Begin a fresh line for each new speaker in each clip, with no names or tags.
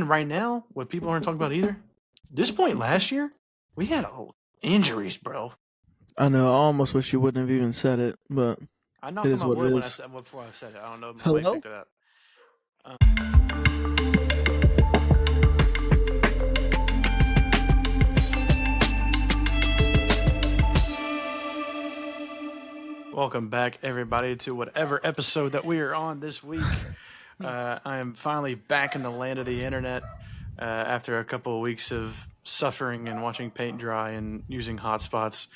then right now, what people aren't talking about either, this point last year, we had injuries, bro.
I know. I almost wish you wouldn't have even said it, but
I
it
knocked on
is
my
what it
wood
is.
before I said it. I don't know if my wife
Hello?
picked it up. Welcome back, everybody, to whatever episode that we are on this week. I am finally back in the land of the internet after a couple of weeks of suffering and watching paint dry and using hotspots,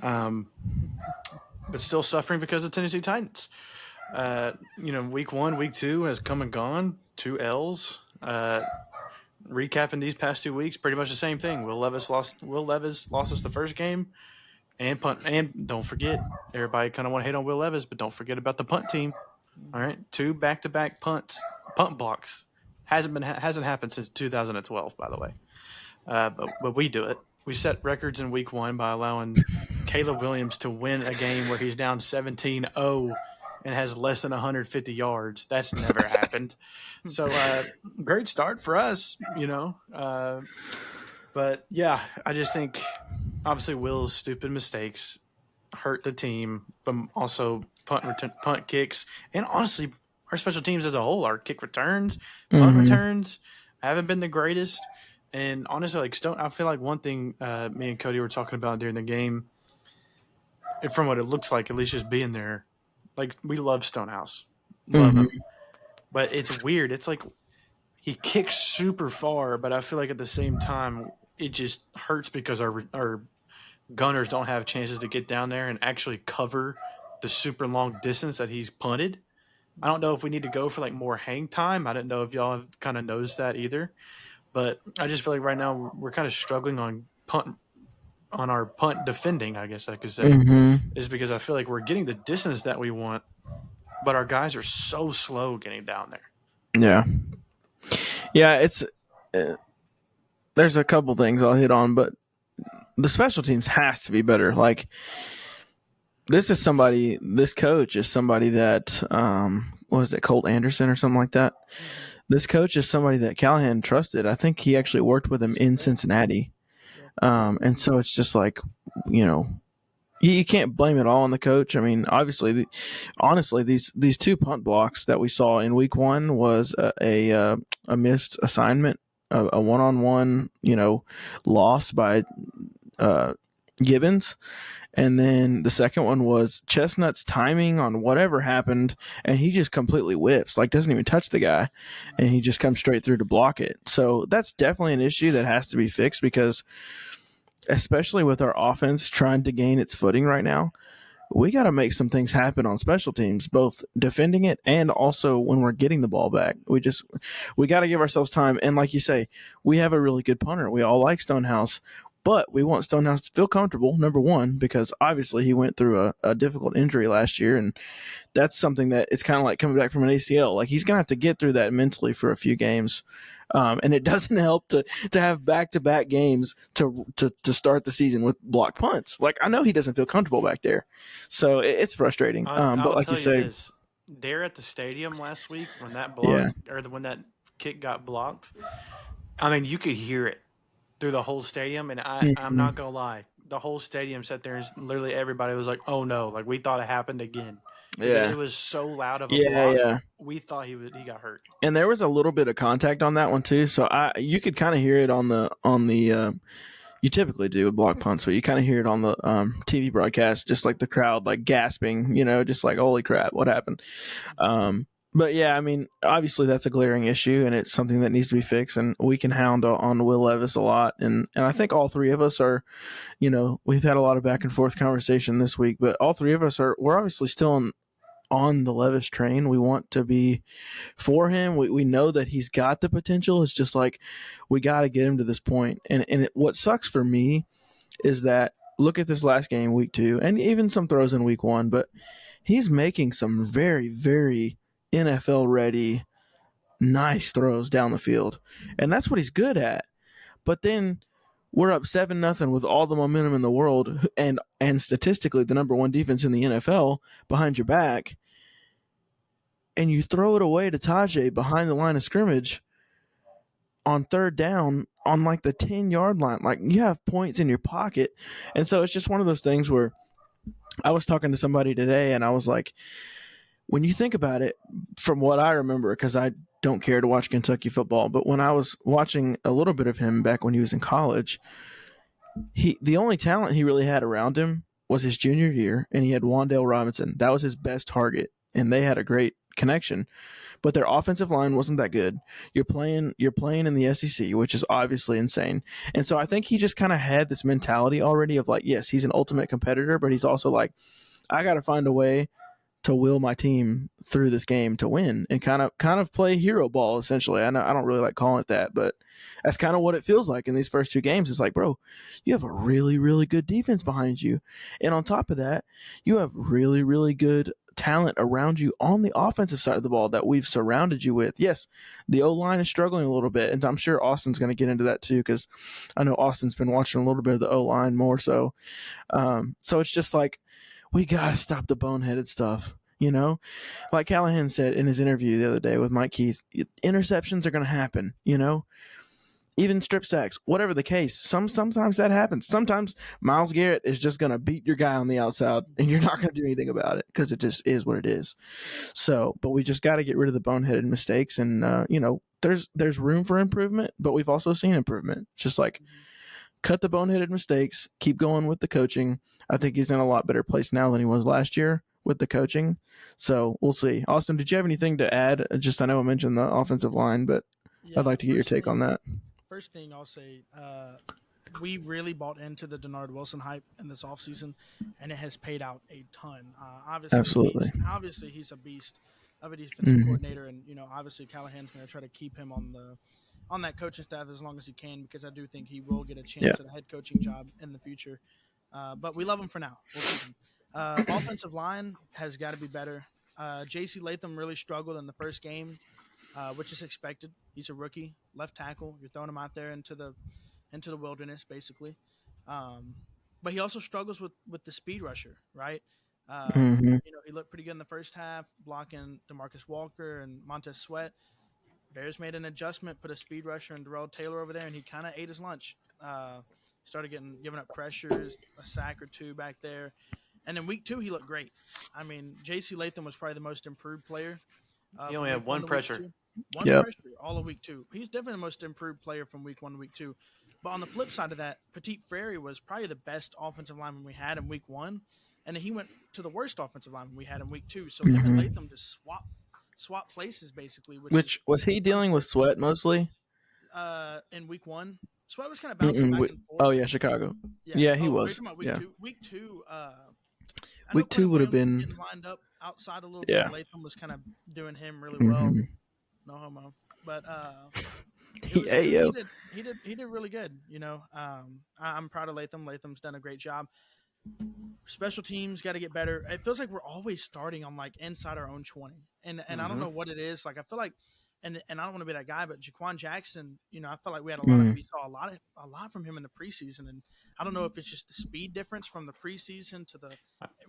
but still suffering because of Tennessee Titans. Week 1, week 2 has come and gone. 2 L's. Recapping these past 2 weeks, pretty much the same thing. Will Levis lost us the first game. And punt, and don't forget, everybody kind of want to hate on Will Levis, but don't forget about the punt team. All right, 2 back-to-back punt blocks hasn't happened since 2012, by the way. But we do it. We set records in week 1 by allowing Caleb Williams to win a game where he's down 17-0 and has less than 150 yards. That's never happened. So great start for us, But yeah, I just think. Obviously, Will's stupid mistakes hurt the team, but also punt kicks, and honestly, our special teams as a whole, our kick returns, punt returns, haven't been the greatest. And honestly, I feel like one thing me and Cody were talking about during the game, and from what it looks like, at least just being there, like we love Stonehouse, love him, but it's weird. It's like he kicks super far, but I feel like at the same time, it just hurts because our gunners don't have chances to get down there and actually cover the super long distance that he's punted. I don't know if we need to go for more hang time. I didn't know if y'all have kind of noticed that either, but I just feel like right now we're kind of struggling on our punt defending, I guess I could say, is because I feel like we're getting the distance that we want, but our guys are so slow getting down there.
Yeah, it's there's a couple things I'll hit on, but the special teams has to be better. Like this coach is somebody that what was it, Colt Anderson or something like that. This coach is somebody that Callahan trusted. I think he actually worked with him in Cincinnati. And so it's just like, you can't blame it all on the coach. I mean, obviously, honestly, these 2 punt blocks that we saw in week 1 was a missed assignment, a one-on-one, loss by Gibbons. And then the second one was Chestnut's timing on whatever happened, and he just completely whiffs, doesn't even touch the guy, and he just comes straight through to block it. So that's definitely an issue that has to be fixed because especially with our offense trying to gain its footing right now, we got to make some things happen on special teams, both defending it and also when we're getting the ball back. We got to give ourselves time. And like you say, we have a really good punter. We all like Stonehouse, but we want Stonehouse to feel comfortable, number one, because obviously he went through a difficult injury last year, and that's something that it's kind of like coming back from an ACL. He's going to have to get through that mentally for a few games. And it doesn't help to have back-to-back games to start the season with blocked punts. I know he doesn't feel comfortable back there, so it's frustrating. But like you say,
there at the stadium last week when that block when that kick got blocked, I mean, you could hear it through the whole stadium, and I'm not gonna lie, the whole stadium sat there and literally everybody was like, "Oh no!" We thought it happened again. It was so loud of a block. Yeah. We thought he got hurt.
And there was a little bit of contact on that one too, so you could kind of hear it on the. You typically do with block punts, but you kind of hear it on the TV broadcast, just like the crowd gasping, just like, holy crap, what happened? But yeah, I mean, obviously that's a glaring issue, and it's something that needs to be fixed. And we can hound on Will Levis a lot, and I think all three of us are, we've had a lot of back and forth conversation this week, but all three of us we're obviously still on the Levis train. We want to be for him. We know that he's got the potential. It's just we got to get him to this point. And what sucks for me is that look at this last game, week 2, and even some throws in week 1, but he's making some very, very NFL-ready, nice throws down the field. And that's what he's good at. But then we're up 7-0 with all the momentum in the world and statistically the number 1 defense in the NFL behind your back, and you throw it away to Thte behind the line of scrimmage on third down on like the 10-yard line. Like, you have points in your pocket. And so it's just one of those things where I was talking to somebody today and I was like, when you think about it, from what I remember, because I don't care to watch Kentucky football, but when I was watching a little bit of him back when he was in college, the only talent he really had around him was his junior year, and he had Wan'Dale Robinson. That was his best target, and they had a great connection. But their offensive line wasn't that good. You're playing in the SEC, which is obviously insane. And so I think he just kind of had this mentality already of like, yes, he's an ultimate competitor, but he's also like, I got to find a way to will my team through this game to win and kind of play hero ball, essentially. I don't really like calling it that, but that's kind of what it feels like in these first two games. It's like, bro, you have a really, really good defense behind you. And on top of that, you have really, really good talent around you on the offensive side of the ball that we've surrounded you with. Yes, the O-line is struggling a little bit, and I'm sure Austin's going to get into that too, because I know Austin's been watching a little bit of the O-line more so. So it's just like, we got to stop the boneheaded stuff, you know? Like Callahan said in his interview the other day with Mike Keith, interceptions are going to happen, you know? Even strip sacks, whatever the case. Sometimes that happens. Sometimes Myles Garrett is just going to beat your guy on the outside, and you're not going to do anything about it because it just is what it is. So, but we just got to get rid of the boneheaded mistakes, and, you know, there's room for improvement, but we've also seen improvement. Just like, cut the boneheaded mistakes, keep going with the coaching. I think he's in a lot better place now than he was last year with the coaching. So we'll see. Austin, did you have anything to add? I know I mentioned the offensive line, but I'd like to get your take on that.
First thing I'll say, we really bought into the Denard Wilson hype in this offseason, and it has paid out a ton.
Absolutely.
Obviously, he's a beast of a defensive coordinator, and, you know, obviously Callahan's going to try to keep him on that coaching staff as long as he can, because I do think he will get a chance at a head coaching job in the future. But we love him for now. We'll keep him. Offensive line has got to be better. J.C. Latham really struggled in the first game, which is expected. He's a rookie, left tackle. You're throwing him out there into the wilderness, basically. But he also struggles with the speed rusher, right? You know, he looked pretty good in the first half, blocking DeMarcus Walker and Montez Sweat. Bears made an adjustment, put a speed rusher and Darrell Taylor over there, and he kind of ate his lunch. Started giving up pressures, a sack or two back there. And in week 2, he looked great. I mean, J.C. Latham was probably the most improved player.
He only had one pressure.
One pressure all of week 2. He's definitely the most improved player from week 1 to week 2. But on the flip side of that, Thte Frary was probably the best offensive lineman we had in week 1. And then he went to the worst offensive lineman we had in week 2. So him and Latham just swap places, basically. Which
was he dealing with Sweat mostly?
In week 1. Sweat was kind of bouncing back and forth.
Oh, yeah, Chicago. Yeah, he was.
Week 2.
Week 2 would have been
lined up outside a little bit. Latham was kind of doing him really well. No homo, but he did really good. You know, I'm proud of Latham. Latham's done a great job. Special teams got to get better. It feels like we're always starting on like inside our own 20, and I don't know what it is. Like I feel like. And I don't want to be that guy, but Jaquan Jackson, you know, I felt like we saw a lot from him in the preseason, and I don't know if it's just the speed difference from the preseason to the.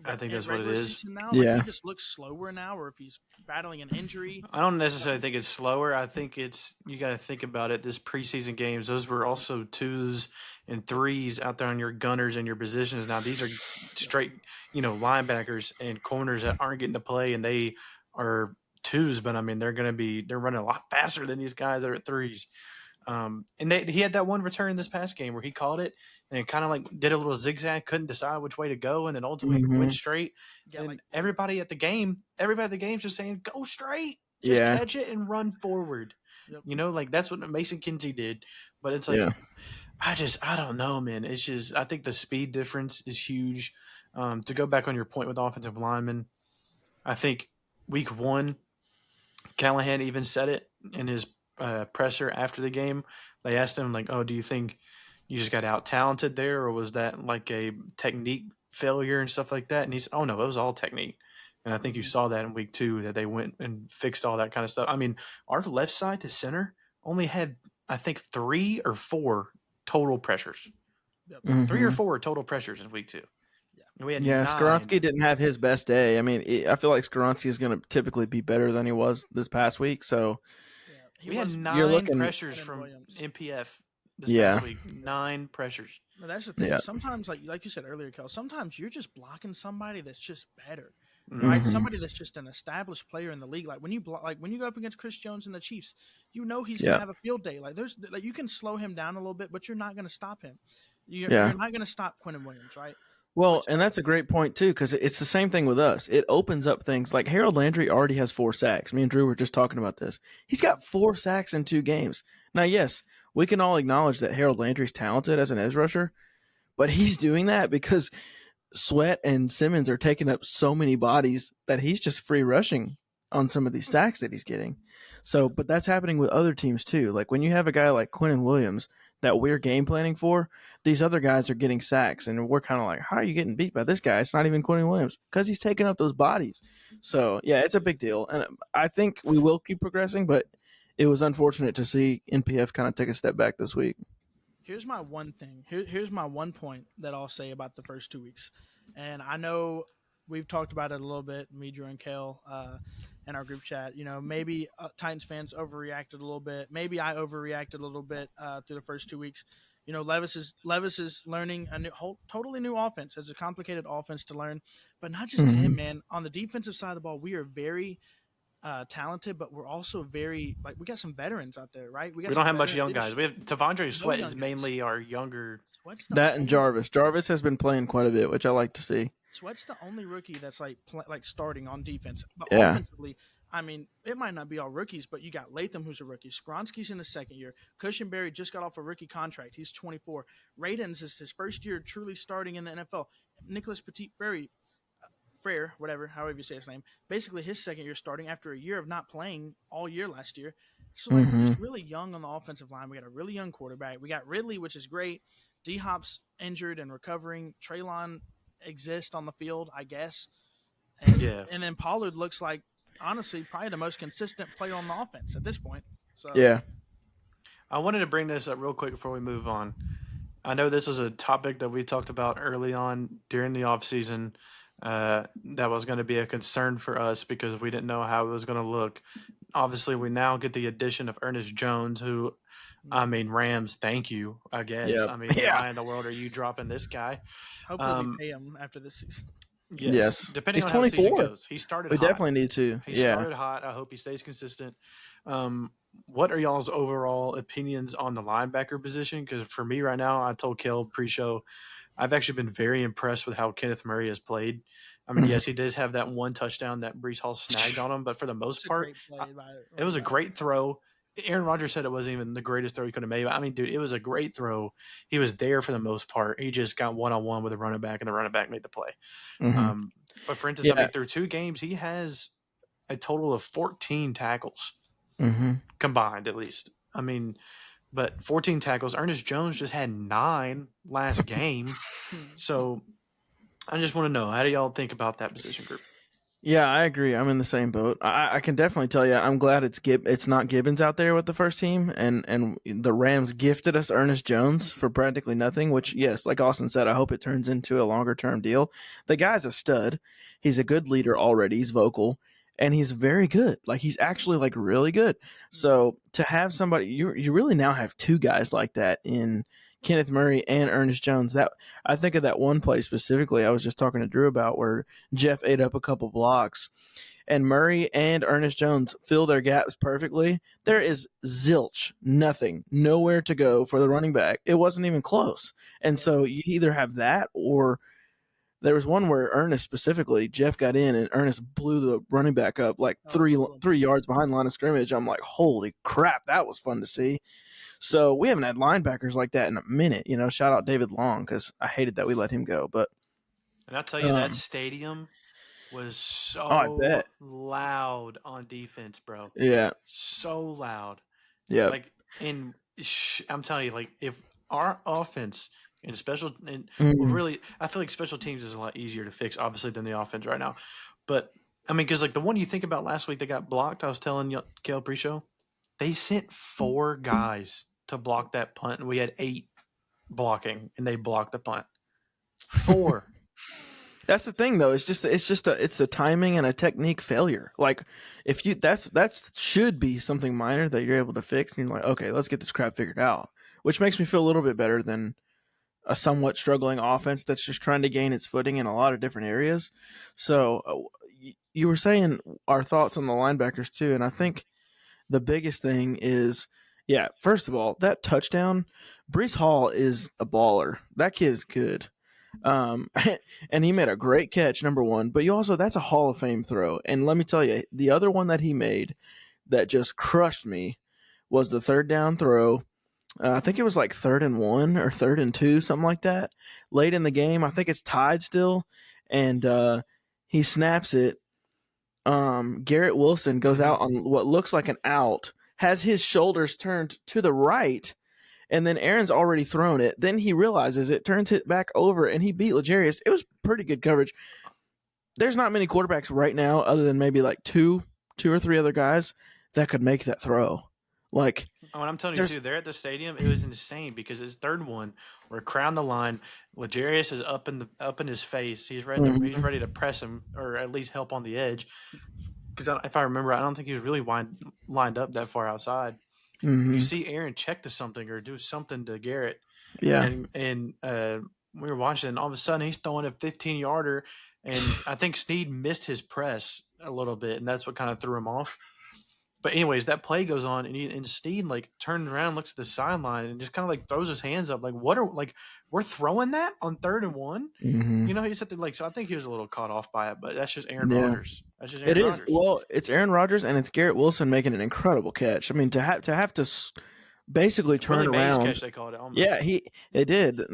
I think that's what it is.
Now. Like, he just looks slower now, or if he's battling an injury.
I don't necessarily think it's slower. I think you got to think about it. This preseason games, those were also 2s and 3s out there on your gunners and your positions. Now these are straight, you know, linebackers and corners that aren't getting to play, and they are 2s, but I mean they're running a lot faster than these guys that are at 3s. And he had that one return this past game where he caught it and it kind of like did a little zigzag, couldn't decide which way to go, and then ultimately went straight. And like, everybody at the game's just saying, "Go straight, just catch it and run forward." Yep. You know, like that's what Mason Kinsey did. But it's like I don't know, man. It's just I think the speed difference is huge. To go back on your point with offensive linemen, I think week 1. Callahan even said it in his presser after the game. They asked him, like, oh, do you think you just got out-talented there, or was that like a technique failure and stuff like that? And he said, oh, no, it was all technique. And I think you saw that in week 2 that they went and fixed all that kind of stuff. I mean, our left side to center only had, I think, 3 or 4 total pressures. Yep. 3 or 4 total pressures in week 2.
Skoronski didn't have his best day. I mean, I feel like Skoronski is going to typically be better than he was this past week. So,
We had
You're
9
looking-
pressures
Quinn
from
Williams.
MPF this
Yeah.
past week. 9 pressures.
No, that's the thing.
Yeah.
Sometimes, like you said earlier, Kel, sometimes you're just blocking somebody that's just better,
Mhm.
right?
Mhm.
Somebody that's just an established player in the league. Like when you go up against Chris Jones and the Chiefs, you know he's
Yeah.
gonna have a field day. Like you can slow him down a little bit, but you're not gonna stop him. You're
Yeah.
not gonna stop Quinn Williams, right?
Well,
Which-
and that's a great point too, because it's the same thing with us. It opens up things like Harold Landry already has 4 sacks. Me and Drew were just talking about this. He's got 4 sacks in 2 games. Now, yes, we can all acknowledge that Harold Landry's talented as an edge rusher, but he's doing that because Sweat and Simmons are taking up so many bodies that he's just free rushing on some of these sacks that he's getting. So, but that's happening with other teams too. Like when you have a guy like Quinnen Williams that we're game planning for, these other guys are getting sacks, and we're kind of like, how are you getting beat by this guy? It's not even Quinnen Williams because he's taking up those bodies. So, yeah, it's a big deal, and I think we will keep progressing, but it was unfortunate to see NPF kind of take a step back this week.
Here's my one thing. Here's my one point that I'll say about the first 2 weeks. And I know we've talked about it a little bit, me, Drew, and Kale, in our group chat. You know, maybe Titans fans overreacted a little bit. Maybe I overreacted a little bit through the first 2 weeks. You know, Levis is learning a totally new offense. It's a complicated offense to learn, but not just him, man. On the defensive side of the ball, we are very talented, but we're also very we got some veterans out there, right?
We don't have much young guys. We have Tavondre Sweat
young
is
guys.
mainly our younger.
Sweat's the
That and
only-
Jarvis. Jarvis has been playing quite a bit, which I like to see.
Sweat's the only rookie that's like starting on defense. But
Yeah.
offensively, I mean, it might not be all rookies, but you got Latham, who's a rookie. Skronsky's in his second year. Cushenberry just got off a rookie contract. He's 24. Radens is his first year truly starting in the NFL. Nicholas Frere, whatever, however you say his name, basically his second year starting after a year of not playing all year last year. So he's really young on the offensive line. We got a really young quarterback. We got Ridley, which is great. D-Hop's injured and recovering. Traylon exists on the field, I guess. And then Pollard looks like, honestly, probably the most consistent player on the offense at this point. So
Yeah.
I wanted to bring this up real quick before we move on. I know this was a topic that we talked about early on during the offseason. That was going to be a concern for us because we didn't know how it was going to look. Obviously, we now get the addition of Ernest Jones, who, I mean, Rams, thank you, I guess.
Yep.
I mean, why in the world are you dropping this guy?
hopefully we pay him after this season.
Yes.
Depending
He's
on how the season
24.
goes. He started
We
hot.
definitely need to.
He
Yeah.
started hot. I hope he stays consistent. What are y'all's overall opinions on the linebacker position? Because for me right now, I told Kel pre-show, I've actually been very impressed with how Kenneth Murray has played. I mean, yes, he does have that one touchdown that Brees Hall snagged on him, but for the most part, it was a great throw. Aaron Rodgers said it wasn't even the greatest throw he could have made. I mean, dude, it was a great throw. He was there for the most part. He just got one-on-one with a running back, and the running back made the play. But for instance, I mean, through 2 games, he has a total of 14 tackles combined, at least. I mean, but 14 tackles. Ernest Jones just had 9 last game. So I just want to know, how do y'all think about that position group?
Yeah, I agree. I'm in the same boat. I can definitely tell you, I'm glad it's not Gibbons out there with the first team, and the Rams gifted us Ernest Jones for practically nothing. Which, yes, like Austin said, I hope it turns into a longer term deal. The guy's a stud. He's a good leader already. He's vocal, and he's very good. Like he's actually like really good. So to have somebody, you really now have 2 guys like that in Kenneth Murray and Ernest Jones. That I think of that one play specifically I was just talking to Drew about where Jeff ate up a couple blocks and Murray and Ernest Jones fill their gaps perfectly. There is nothing, nowhere to go for the running back. It wasn't even close. And so you either have that or there was one where Ernest specifically, Jeff got in and Ernest blew the running back up like 3 yards behind the line of scrimmage. I'm like, holy crap, that was fun to see. So we haven't had linebackers like that in a minute. You know, shout out David Long because I hated that we let him go.
And I'll tell you, that stadium was so loud on defense, bro.
Yeah.
So loud.
Yeah.
Like, I'm telling you, like, if our offense and really, I feel like special teams is a lot easier to fix, obviously, than the offense right now. But, I mean, because, like, the one you think about last week that got blocked, I was telling you, Kale pre-show, they sent 4 guys to block that punt, and we had 8 blocking, and they blocked the punt. 4.
That's the thing, though. It's a timing and a technique failure. Like, if you that should be something minor that you're able to fix, and you're like, okay, let's get this crap figured out. Which makes me feel a little bit better than a somewhat struggling offense that's just trying to gain its footing in a lot of different areas. So, you were saying our thoughts on the linebackers too, and I think the biggest thing is, yeah, first of all, that touchdown, Brees Hall is a baller. That kid is good. Um, and he made a great catch, number one. But that's a Hall of Fame throw. And let me tell you, the other one that he made that just crushed me was the third down throw. I think it was like 3rd and 1 or 3rd and 2, something like that. Late in the game, I think it's tied still, and he snaps it. Garrett Wilson goes out on what looks like an out, has his shoulders turned to the right, and then Aaron's already thrown it. Then he realizes it, turns it back over, and he beat L'Jarius. It was pretty good coverage. There's not many quarterbacks right now, other than maybe like two or three other guys that could make that throw. Like,
oh, and I'm telling you too, they're at the stadium. It was insane because his third one, we're crown the line. L'Jarius is up in his face. He's ready to press him or at least help on the edge. Because if I remember, I don't think he was really lined up that far outside.
Mm-hmm.
You see Aaron check to something or do something to Garrett.
Yeah.
And we were watching, and all of a sudden he's throwing a 15-yarder, and I think Snead missed his press a little bit, and that's what kind of threw him off. But anyways, that play goes on, and Snead like turns around, looks at the sideline, and just kind of like throws his hands up, like, we're throwing that on 3rd and 1?
Mm-hmm.
You know, he said that, like, so I think he was a little caught off by it, but that's just Aaron Rodgers. That's just
Aaron
Rodgers.
It is. Well, it's Aaron Rodgers and it's Garrett Wilson making an incredible catch. I mean, to have to basically turn
Willie Mays
around.
catch, they called it. Almost.
Yeah, it did.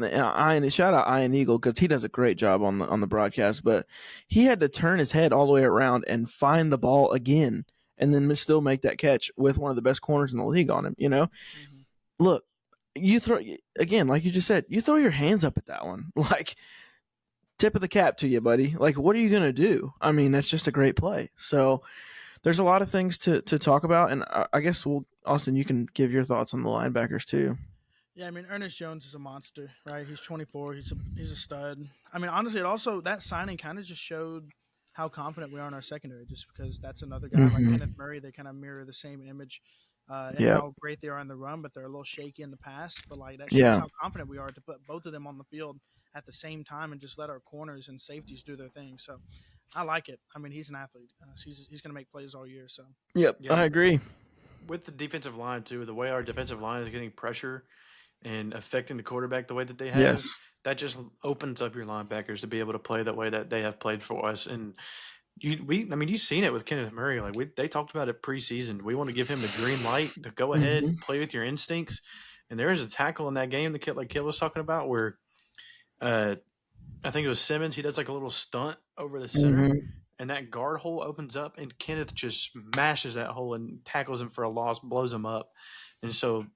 Shout out Ian Eagle because he does a great job on the broadcast. But he had to turn his head all the way around and find the ball again, and then still make that catch with one of the best corners in the league on him. You know, Look, you throw again, like you just said, you throw your hands up at that one, like tip of the cap to you, buddy. Like, what are you gonna do? I mean, that's just a great play. So there's a lot of things to talk about, and I guess Austin, you can give your thoughts on the linebackers too.
Yeah, I mean, Ernest Jones is a monster, right? He's 24. He's a stud. I mean, honestly, that signing kind of just showed how confident we are in our secondary, just because that's another guy like Kenneth Murray. They kind of mirror the same image and how great they are in the run, but they're a little shaky in the pass. But like that shows how confident we are to put both of them on the field at the same time and just let our corners and safeties do their thing. So I like it. I mean, he's an athlete. He's going to make plays all year. So
yeah, I agree.
With the defensive line too, the way our defensive line is getting pressure and affecting the quarterback the way that they have, that just opens up your linebackers to be able to play that way that they have played for us. And you've seen it with Kenneth Murray. Like they talked about it preseason. We want to give him the green light to go ahead and play with your instincts. And there is a tackle in that game that like Kill was talking about where I think it was Simmons. He does like a little stunt over the center, and that guard hole opens up, and Kenneth just smashes that hole and tackles him for a loss, blows him up. And so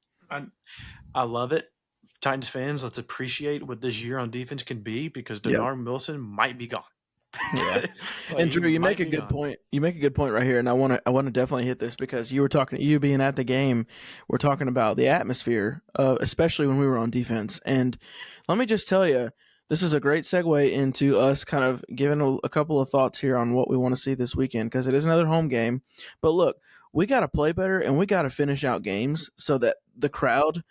I love it. Titans fans, let's appreciate what this year on defense can be, because Denard Wilson might be gone.
Yeah. And Drew, you make a good point. You make a good point right here, and I want to definitely hit this because you being at the game. We're talking about the atmosphere, especially when we were on defense. And let me just tell you, this is a great segue into us kind of giving a couple of thoughts here on what we want to see this weekend, because it is another home game. But look, we got to play better and we got to finish out games so that the crowd.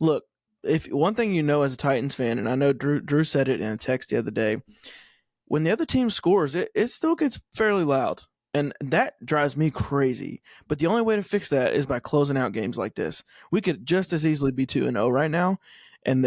Look, if one thing you know as a Titans fan, and I know Drew said it in a text the other day. When the other team scores, it still gets fairly loud, and that drives me crazy. But the only way to fix that is by closing out games like this. We could just as easily be 2-0 right now, and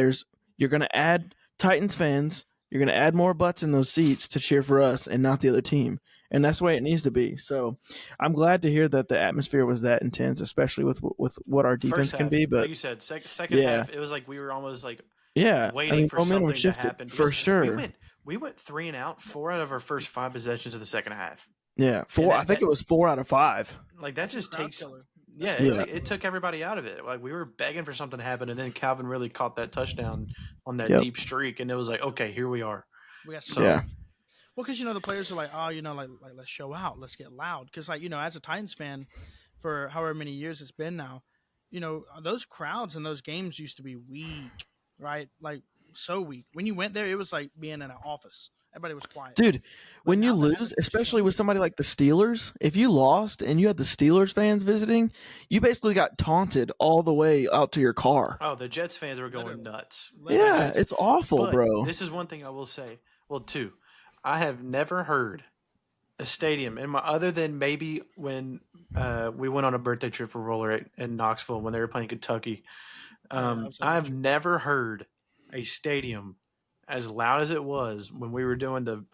you're going to add Titans fans, you're going to add more butts in those seats to cheer for us and not the other team, and that's the way it needs to be. So I'm glad to hear that the atmosphere was that intense, especially with what our defense can be. But
like you said, second half, it was like we were almost like
waiting
for something to happen.
For sure.
We went 3 and out 4 out of our first 5 possessions of the second half.
Yeah, 4. I think it was 4 out of 5.
Like that just takes. It took everybody out of it. Like we were begging for something to happen, and then Calvin really caught that touchdown on that deep streak, and it was like, okay, here we are.
We got well, because the players are like, oh, like let's show out, let's get loud, because as a Titans fan, for however many years it's been now, those crowds and those games used to be weak, right? Like so weak. When you went there, it was like being in an office Everybody was quiet.
Dude, when you
now the
lose,
attitude's
especially with
changed.
somebody like the Steelers, if you lost and you had the Steelers fans visiting, you basically got taunted all the way out to your car.
Oh, the Jets fans were going
Literally.
nuts.
Literally.
Yeah, it's awful,
But
bro.
this is one thing I will say. Well, two, I have never heard a stadium other than maybe when we went on a birthday trip for roller in Knoxville when they were playing Kentucky.
was so
I've
true.
never heard a stadium as loud as it was when we were doing the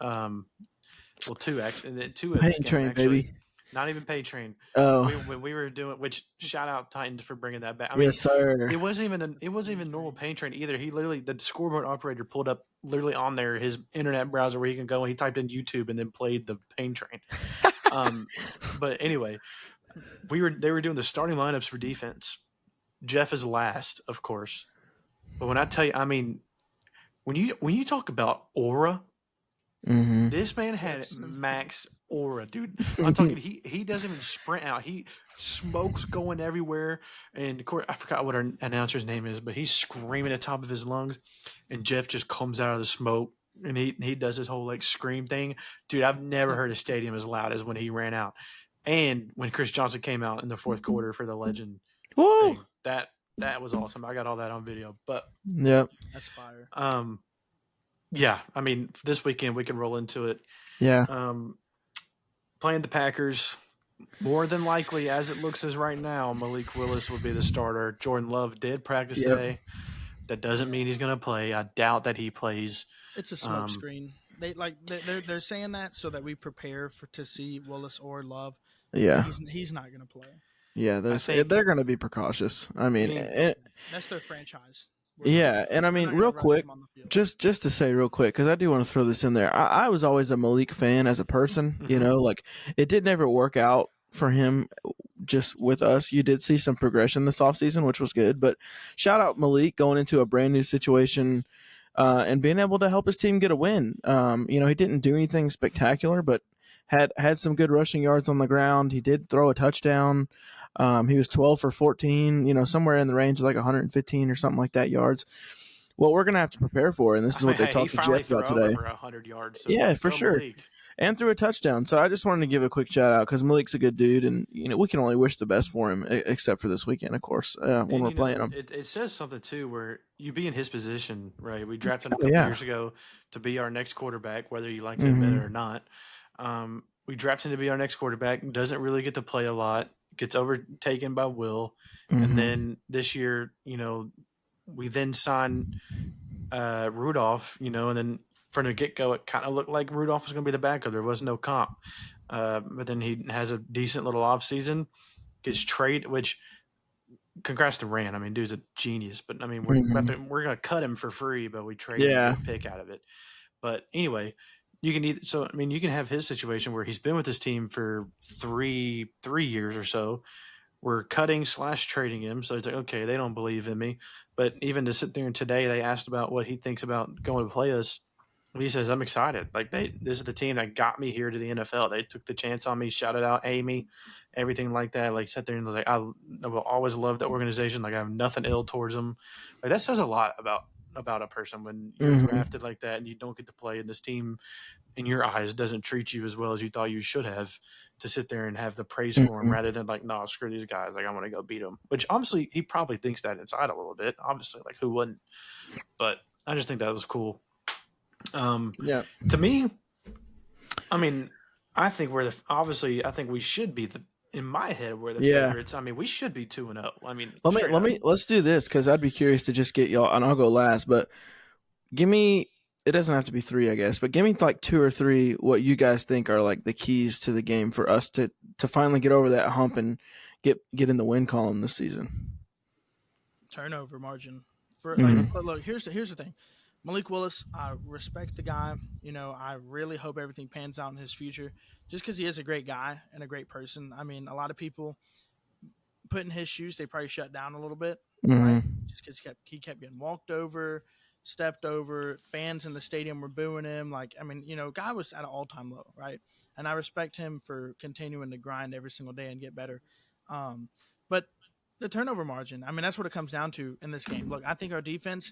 two of this
Pain
game
train,
actually.
baby.
Not even pay train.
Oh,
When we were doing, which shout out Titans for bringing that back. I
yes, sir.
it wasn't even normal pain train either. He literally the scoreboard operator pulled up literally on there his internet browser where he can go and he typed in YouTube and then played the pain train. But anyway, they were doing the starting lineups for defense. Jeff is last, of course. But when I tell you, I mean, when you talk about aura,
Mm-hmm.
this man had max aura, dude. I'm talking. He doesn't even sprint out. He smokes going everywhere. And of course, I forgot what our announcer's name is, but he's screaming at the top of his lungs. And Jeff just comes out of the smoke, and he does his whole like scream thing, dude. I've never heard a stadium as loud as when he ran out, and when Chris Johnson came out in the fourth quarter for the legend
Woo!
thing. That was awesome. I got all that on video, but
Yep.
That's fire.
yeah. I mean, this weekend we can roll into it.
Yeah.
Playing the Packers, more than likely, as it looks as right now, Malik Willis would be the starter. Jordan Love did practice today. That doesn't mean he's going to play. I doubt that he plays.
It's a smoke screen. They're saying that so that we prepare to see Willis or Love.
Yeah.
He's not going to play.
Yeah, they're going to be precautious. I mean,
that's their franchise.
Yeah, and I mean, real quick, just to say real quick, because I do want to throw this in there. I was always a Malik fan as a person.
Mm-hmm.
You know, like it did never work out for him just with us. You did see some progression this offseason, which was good. But shout out Malik going into a brand new situation and being able to help his team get a win. You know, he didn't do anything spectacular, but had some good rushing yards on the ground. He did throw a touchdown. He was 12 for 14, you know, somewhere in the range of like 115 or something like that yards. What we're going to have to prepare for, and this is what they talked to Jeff about today.
Over 100 yards. So
yeah, for sure.
Malik.
And threw a touchdown. So I just wanted to give a quick shout out because Malik's a good dude, and you know we can only wish the best for him, except for this weekend, of course, when we're playing him.
It says something too, where you be in his position, right? We drafted him a couple years ago to be our next quarterback, whether you like to admit it or not. We drafted him to be our next quarterback. Doesn't really get to play a lot. Gets overtaken by Will, and then this year, you know, we then signed Rudolph, you know, and then from the get-go, it kind of looked like Rudolph was going to be the backup. There was no comp, but then he has a decent little offseason, gets traded, which congrats to Rand. I mean, dude's a genius, but I mean, we're going to cut him for free, but we traded a pick out of it. But anyway, you can have his situation where he's been with his team for three years or so. We're cutting / trading him. So it's like, okay, they don't believe in me. But even to sit there and today, they asked about what he thinks about going to play us. And he says, I'm excited. Like this is the team that got me here to the NFL. They took the chance on me, shouted out Amy, everything like that. Like sat there and was like, I will always love the organization. Like I have nothing ill towards them. Like that says a lot about a person when you're drafted like that and you don't get to play and this team in your eyes doesn't treat you as well as you thought you should have, to sit there and have the praise for him rather than like, no, screw these guys. Like I want to go beat them, which obviously he probably thinks that inside a little bit, obviously, like who wouldn't, but I just think that was cool. To me, I mean, I think I think we should be in my head, we're the favorites. I mean, we should be 2-0. I mean,
let's do this because I'd be curious to just get y'all, and I'll go last. But give me, it doesn't have to be 3, I guess, but give me like 2 or 3 what you guys think are like the keys to the game for us to finally get over that hump and get in the win column this season.
Turnover margin. Look, here's the thing. Malik Willis, I respect the guy. You know, I really hope everything pans out in his future just because he is a great guy and a great person. I mean, a lot of people put in his shoes, they probably shut down a little bit, right? Just because he kept getting walked over, stepped over. Fans in the stadium were booing him. Like, I mean, you know, guy was at an all-time low, right? And I respect him for continuing to grind every single day and get better. But the turnover margin, I mean, that's what it comes down to in this game. Look, I think our defense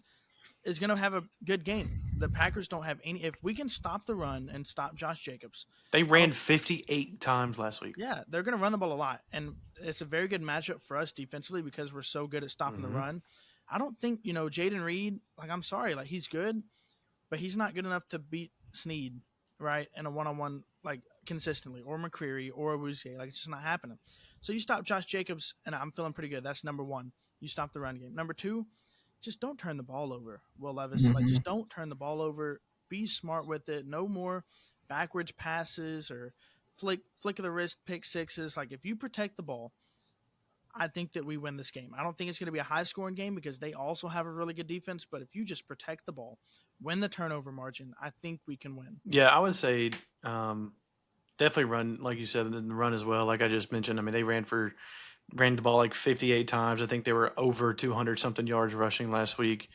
is going to have a good game. The Packers don't have any. If we can stop the run and stop Josh Jacobs,
They ran 58 times last week.
yeah, they're going to run the ball a lot, and it's a very good matchup for us defensively because we're so good at stopping the run. I don't think Jaden Reed. Like, I'm sorry, like he's good, but he's not good enough to beat Snead, right, in a one-on-one like consistently, or McCreary or Awuzie. Like, it's just not happening. So you stop Josh Jacobs, and I'm feeling pretty good. That's number one. You stop the run game. Number two, just don't turn the ball over, Will Levis. Like, just don't turn the ball over. Be smart with it. No more backwards passes or flick of the wrist pick sixes. Like, if you protect the ball, I think that we win this game. I don't think it's going to be a high-scoring game because they also have a really good defense. But if you just protect the ball, win the turnover margin, I think we can win.
Yeah, I would say definitely run, like you said, and run as well. Like I just mentioned, I mean, they ran the ball like 58 times. I think they were over 200-something yards rushing last week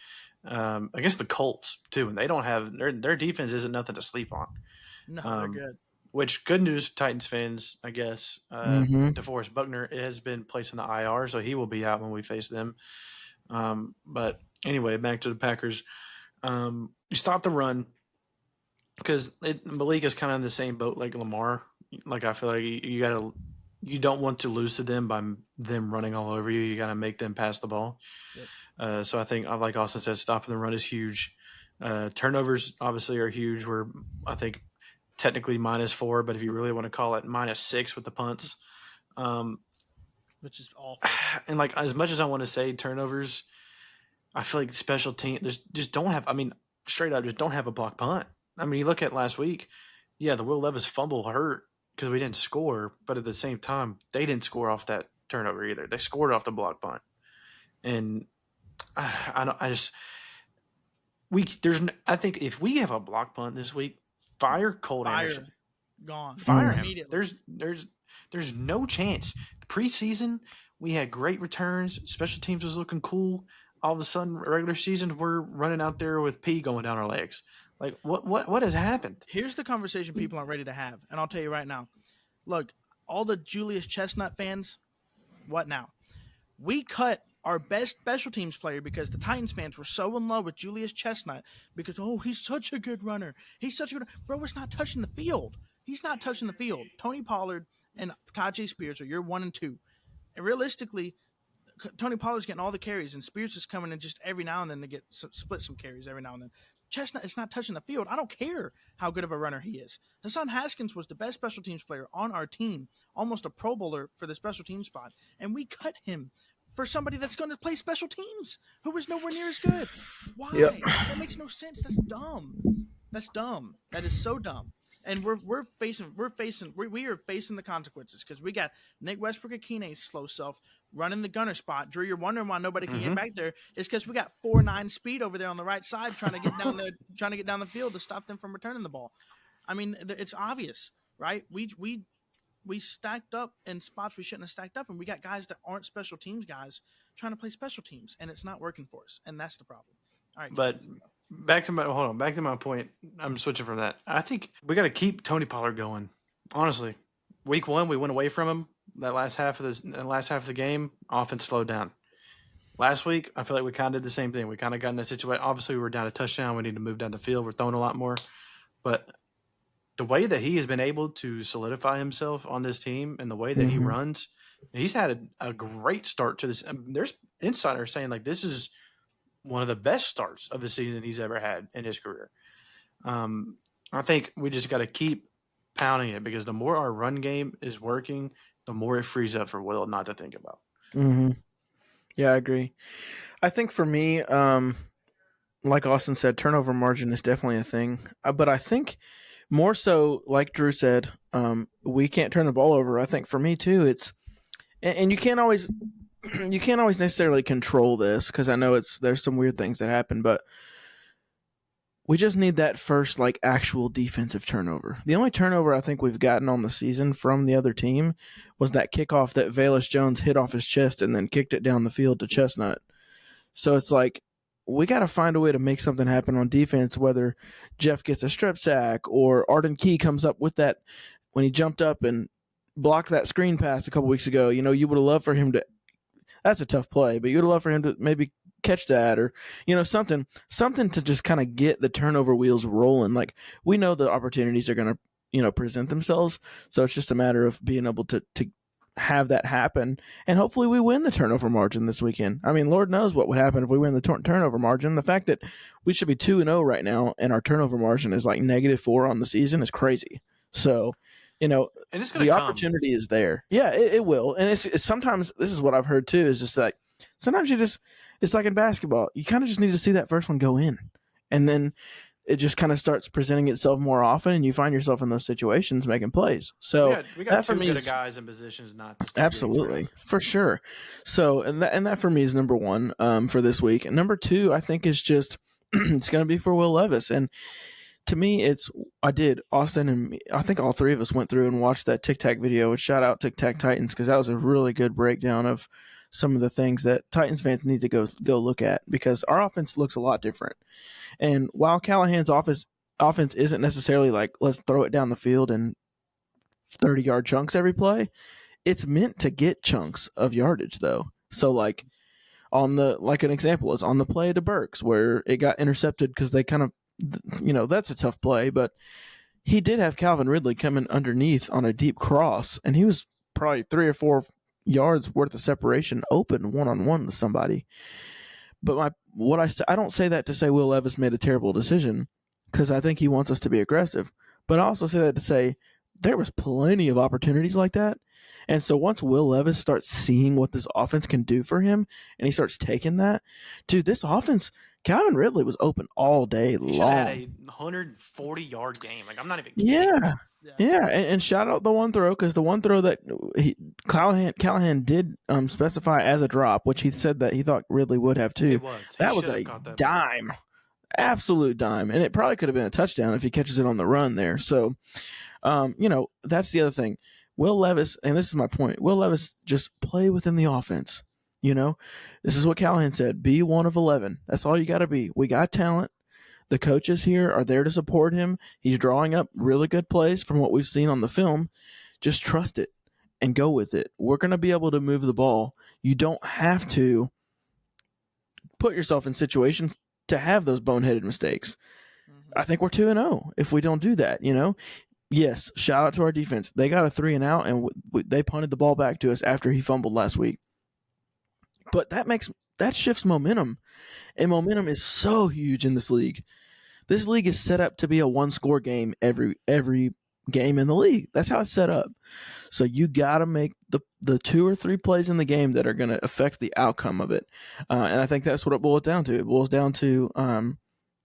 against the Colts, too. And they don't have – their defense isn't nothing to sleep on.
No, they're good.
Which, good news, Titans fans, I guess. DeForest Buckner has been placed in the IR, so he will be out when we face them. But anyway, back to the Packers. You stop the run because Malik is kind of in the same boat like Lamar. Like, I feel like you don't want to lose to them by them running all over you. You got to make them pass the ball. Yep. So I think, like Austin said, stopping the run is huge. Turnovers obviously are huge. We're, I think, technically -4, but if you really want to call it -6 with the punts,
which is awful.
And like, as much as I want to say turnovers, I feel like special team just don't have. I mean, straight up, just don't have a block punt. I mean, you look at last week, yeah, the Will Levis fumble hurt because we didn't score, but at the same time, they didn't score off that turnover either. They scored off the block punt, and I think if we have a block punt this week, fire Colt Anderson.
Gone.
Fire him.
Immediately.
There's no chance. The preseason, we had great returns. Special teams was looking cool. All of a sudden, regular season, we're running out there with pee going down our legs. Like, what has happened?
Here's the conversation people aren't ready to have, and I'll tell you right now. Look, all the Julius Chestnut fans, what now? We cut our best special teams player because the Titans fans were so in love with Julius Chestnut because, he's such a good runner. He's such a good – bro, it's not touching the field. He's not touching the field. Tony Pollard and Tajay Spears are your 1 and 2. And realistically, Tony Pollard's getting all the carries, and Spears is coming in just every now and then to get split some carries every now and then. Chestnut is not touching the field. I don't care how good of a runner he is. Hassan Haskins was the best special teams player on our team, almost a Pro Bowler for the special team spot, and we cut him for somebody that's going to play special teams who was nowhere near as good. Why? Yep. That makes no sense. That's dumb. That's dumb. That is so dumb. And we are facing the consequences because we got Nick Westbrook-Akine's slow self running the gunner spot. Drew, you're wondering why nobody can get back there. It's because we got 4.9 speed over there on the right side trying to get down the field to stop them from returning the ball. I mean, it's obvious, right? We stacked up in spots we shouldn't have stacked up, and we got guys that aren't special teams guys trying to play special teams, and it's not working for us, and that's the problem. All right,
but back to my point. I'm switching from that. I think we got to keep Tony Pollard going. Honestly, week 1 we went away from him. That last half of the game, offense slowed down. Last week, I feel like we kind of did the same thing. We kind of got in that situation. Obviously, we were down a touchdown. We need to move down the field. We're throwing a lot more, but the way that he has been able to solidify himself on this team and the way that he runs, he's had a great start to this. There's insiders saying like this is one of the best starts of the season he's ever had in his career. I think we just got to keep pounding it because the more our run game is working, the more it frees up for Will not to think about.
Mm-hmm. Yeah, I agree. I think for me, like Austin said, turnover margin is definitely a thing. But I think more so, like Drew said, we can't turn the ball over. I think for me too, and you can't always necessarily control this because I know there's some weird things that happen, but we just need that first like actual defensive turnover. The only turnover I think we've gotten on the season from the other team was that kickoff that Velus Jones hit off his chest and then kicked it down the field to Chestnut. So it's like we got to find a way to make something happen on defense, whether Jeff gets a strip sack or Arden Key comes up with that when he jumped up and blocked that screen pass a couple weeks ago. You know, you would have loved for him to – that's a tough play, but you would have loved for him to maybe catch that, or something to just kind of get the turnover wheels rolling. Like, we know the opportunities are going to present themselves, so it's just a matter of being able to have that happen, and hopefully we win the turnover margin this weekend. I mean, Lord knows what would happen if we win the turnover margin. The fact that we should be 2-0 right now and our turnover margin is like -4 on the season is crazy. So,
and it's
the opportunity is there. Yeah, it will. And it's sometimes, this is what I've heard too, is just like sometimes it's like in basketball, you kind of just need to see that first one go in, and then it just kind of starts presenting itself more often, and you find yourself in those situations making plays. So
we got too good of guys in positions not to
absolutely, for sure. So and that for me is number one for this week. And number two, I think, is just it's going to be for Will Levis. And to me, Austin and me, I think all three of us went through and watched that Tic Tac video. And shout out Tic Tac Titans, because that was a really good breakdown of some of the things that Titans fans need to go look at, because our offense looks a lot different. And while Callahan's offense isn't necessarily like, let's throw it down the field in 30-yard chunks every play, it's meant to get chunks of yardage though. So like an example is on the play to Burks where it got intercepted because they kind of, that's a tough play, but he did have Calvin Ridley coming underneath on a deep cross, and he was probably 3 or 4 yards worth of separation open one-on-one with somebody. But I don't say that to say Will Levis made a terrible decision, because I think he wants us to be aggressive. But I also say that to say there was plenty of opportunities like that. And so once Will Levis starts seeing what this offense can do for him, and he starts taking that, dude, this offense, Calvin Ridley was open all day long. He
had a 140-yard game. Like, I'm not even kidding.
Yeah. And shout out the one throw, because the one throw that Callahan did specify as a drop, which he said that he thought Ridley would have too. That was a dime, absolute dime, and it probably could have been a touchdown if he catches it on the run there. So, that's the other thing. Will Levis, and this is my point, Will Levis just play within the offense. This is what Callahan said: be 1 of 11. That's all you got to be. We got talent. The coaches here are there to support him. He's drawing up really good plays from what we've seen on the film. Just trust it and go with it. We're going to be able to move the ball. You don't have to put yourself in situations to have those boneheaded mistakes. Mm-hmm. I think we're 2-0 if we don't do that, Yes, shout out to our defense. They got a 3-and-out, and they punted the ball back to us after he fumbled last week. But that shifts momentum, and momentum is so huge in this league. This league is set up to be a one-score game every game in the league. That's how it's set up. So you got to make the 2 or 3 plays in the game that are going to affect the outcome of it. And I think that's what it boils down to. It boils down to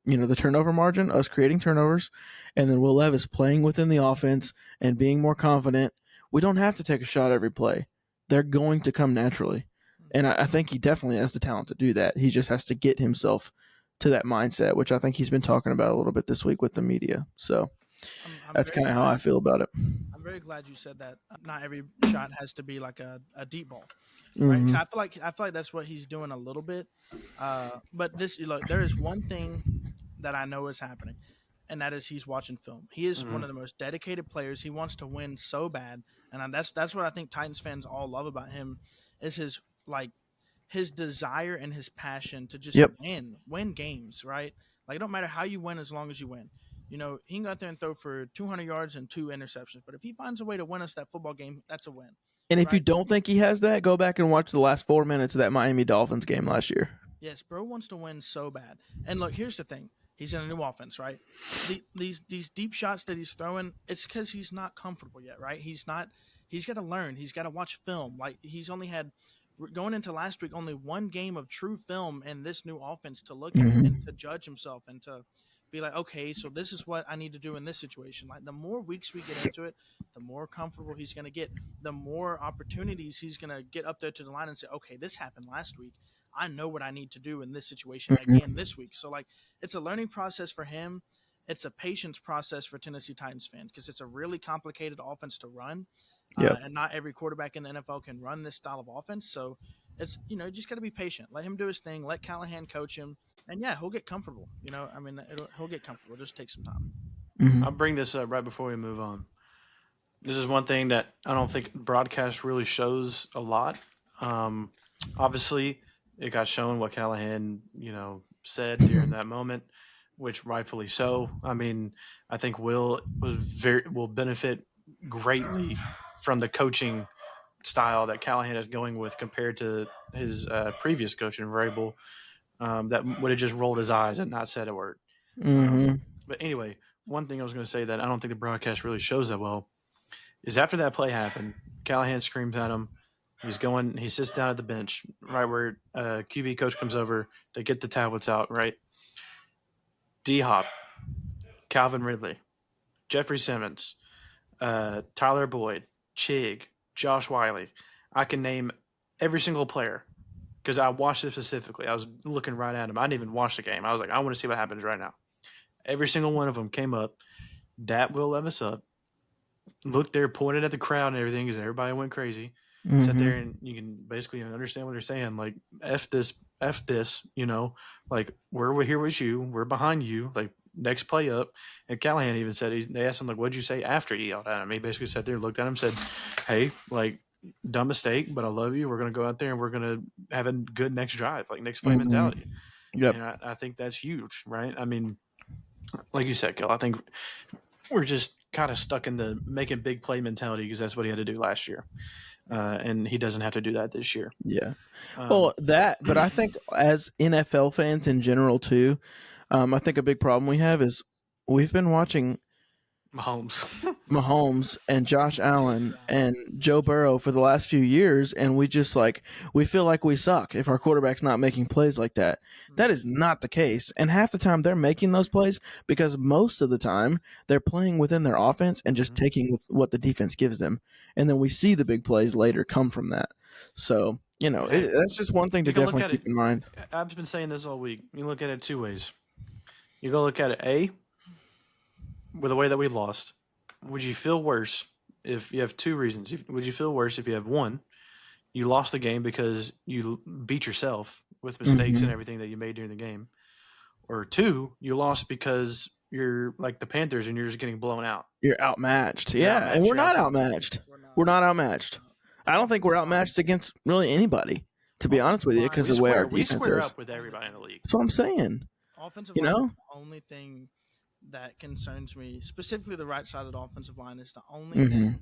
the turnover margin, us creating turnovers, and then Will Levis playing within the offense and being more confident. We don't have to take a shot every play. They're going to come naturally. And I think he definitely has the talent to do that. He just has to get himself to that mindset, which I think he's been talking about a little bit this week with the media. So that's kind of how I feel about it.
I'm very glad you said that. Not every shot has to be like a deep ball, right?
Mm-hmm.
So I feel like that's what he's doing a little bit. But there is one thing that I know is happening, and that is he's watching film. He is one of the most dedicated players. He wants to win so bad, and that's what I think Titans fans all love about him is his desire and his passion to just win games, right? Like, it don't matter how you win as long as you win. He can go out there and throw for 200 yards and 2 interceptions, but if he finds a way to win us that football game, that's a win.
And if you don't think he has that, go back and watch the last 4 minutes of that Miami Dolphins game last year.
Yes, bro wants to win so bad. And look, here's the thing. He's in a new offense, right? These deep shots that he's throwing, it's because he's not comfortable yet, right? He's got to learn. He's got to watch film. Like, he's only had, going into last week, only 1 game of true film in this new offense to look at and to judge himself and to be like, okay, so this is what I need to do in this situation. Like, the more weeks we get into it, the more comfortable he's going to get. The more opportunities he's going to get up there to the line and say, okay, this happened last week. I know what I need to do in this situation again this week. So, like, it's a learning process for him. It's a patience process for Tennessee Titans fans, because it's a really complicated offense to run. And not every quarterback in the NFL can run this style of offense. So it's, you just got to be patient. Let him do his thing. Let Callahan coach him. And, yeah, he'll get comfortable. He'll get comfortable. Just take some time.
Mm-hmm.
I'll bring this up right before we move on. This is one thing that I don't think broadcast really shows a lot. Obviously, it got shown what Callahan, said during that moment, which rightfully so. I mean, I think will benefit greatly from the coaching style that Callahan is going with compared to his previous coach in Vrabel, that would have just rolled his eyes and not said a word.
Mm-hmm.
But anyway, one thing I was going to say that I don't think the broadcast really shows that well is after that play happened, Callahan screams at him. He sits down at the bench right where QB coach comes over to get the tablets out, right? D Hop, Calvin Ridley, Jeffrey Simmons, Tyler Boyd, Chig, Josh Wiley. I can name every single player because I watched it specifically. I was looking right at him. I didn't even watch the game. I was like, I want to see what happens right now. Every single one of them came up, dapped Will Levis up, looked there, pointed at the crowd and everything because everybody went crazy.
Mm-hmm.
Sat there and you can basically understand what they're saying. Like, F this, like, we're here with you. We're behind you. Like, next play up. And Callahan even said, they asked him, like, what'd you say after he yelled at him? He basically sat there, looked at him, said, hey, like, dumb mistake, but I love you. We're going to go out there and we're going to have a good next drive, like next play mentality.
Yep.
And I think that's huge, right? I mean, like you said, Kel, I think we're just kind of stuck in the making big play mentality because that's what he had to do last year. And he doesn't have to do that this year.
Yeah. But I think as NFL fans in general too, I think a big problem we have is we've been watching Mahomes and Josh Allen and Joe Burrow for the last few years, and we feel like we suck if our quarterback's not making plays like that. That is not the case. And half the time they're making those plays because most of the time they're playing within their offense and just taking with what the defense gives them. And then we see the big plays later come from that. So, that's just one thing to definitely keep in mind.
I've been saying this all week. You look at it two ways. You go look at it, A, with the way that we lost. Would you feel worse if you have two reasons? Would you feel worse if you have one, you lost the game because you beat yourself with mistakes and everything that you made during the game, or two, you lost because you're like the Panthers and you're just getting blown out.
You're outmatched. Yeah, and we're not outmatched. We're not outmatched. I don't think we're outmatched against really anybody, to be honest with you, because of the way our defense is.
We square up with everybody in the league.
That's what I'm saying.
Offensive line, the only thing that concerns me, specifically the right side of the offensive line, is the only thing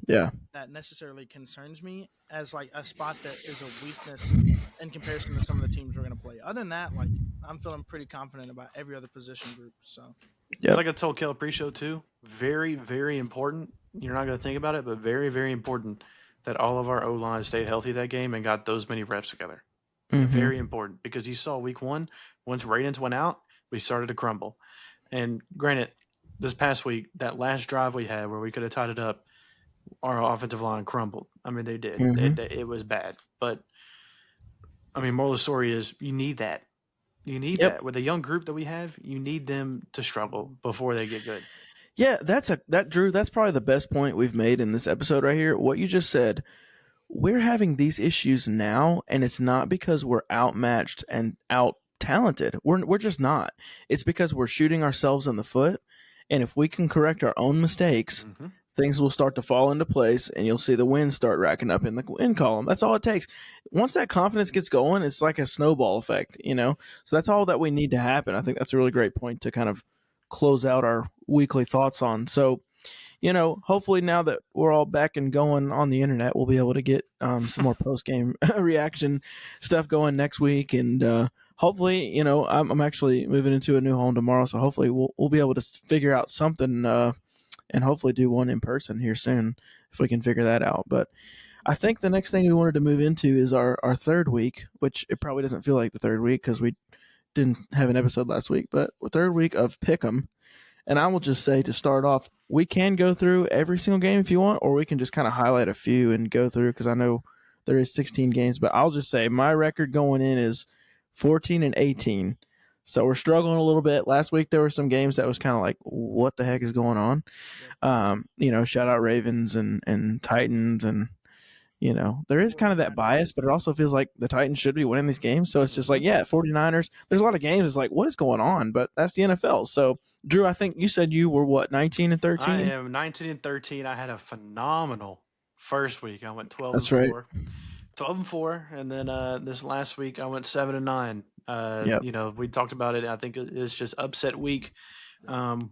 that necessarily concerns me as like a spot that is a weakness in comparison to some of the teams we're going to play. Other than that, like, I'm feeling pretty confident about every other position group. So,
it's like I told Kel pre-show too. Very, very important. You're not going to think about it, but very, very important that all of our O-line stayed healthy that game and got those many reps together. Very important because you saw week one, once Radens went out, we started to crumble. And granted, this past week, that last drive we had where we could have tied it up, our offensive line crumbled. I mean, they did. It was bad. But, I mean, moral of the story is you need that. You need that. With the young group that we have, you need them to struggle before they get good.
Yeah, Drew, that's probably the best point we've made in this episode right here. What you just said, we're having these issues now, and it's not because we're outmatched and out-talented. We're just not. It's because we're shooting ourselves in the foot, and if we can correct our own mistakes, things will start to fall into place, and you'll see the wins start racking up in the win column. That's all it takes. Once that confidence gets going, it's like a snowball effect, So that's all that we need to happen. I think that's a really great point to kind of close out our weekly thoughts on. So, hopefully now that we're all back and going on the internet, we'll be able to get some more post-game reaction stuff going next week. And hopefully, I'm actually moving into a new home tomorrow, so hopefully we'll be able to figure out something and hopefully do one in person here soon if we can figure that out. But I think the next thing we wanted to move into is our third week, which it probably doesn't feel like the third week because we didn't have an episode last week, but third week of Pick'em. And I will just say to start off, we can go through every single game if you want, or we can just kind of highlight a few and go through because I know there is 16 games. But I'll just say my record going in is 14-18. So we're struggling a little bit. Last week there were some games that was kind of like, what the heck is going on? Shout out Ravens and Titans and there is kind of that bias, but it also feels like the Titans should be winning these games. So it's just like, 49ers. There's a lot of games. It's like, what is going on? But that's the NFL. So, Drew, I think you said you were, 19-13?
I am 19-13. I had a phenomenal first week. I went 12-4.
That's right.
12-4, and then this last week I went 7-9.
Yep.
We talked about it. I think it's just upset week.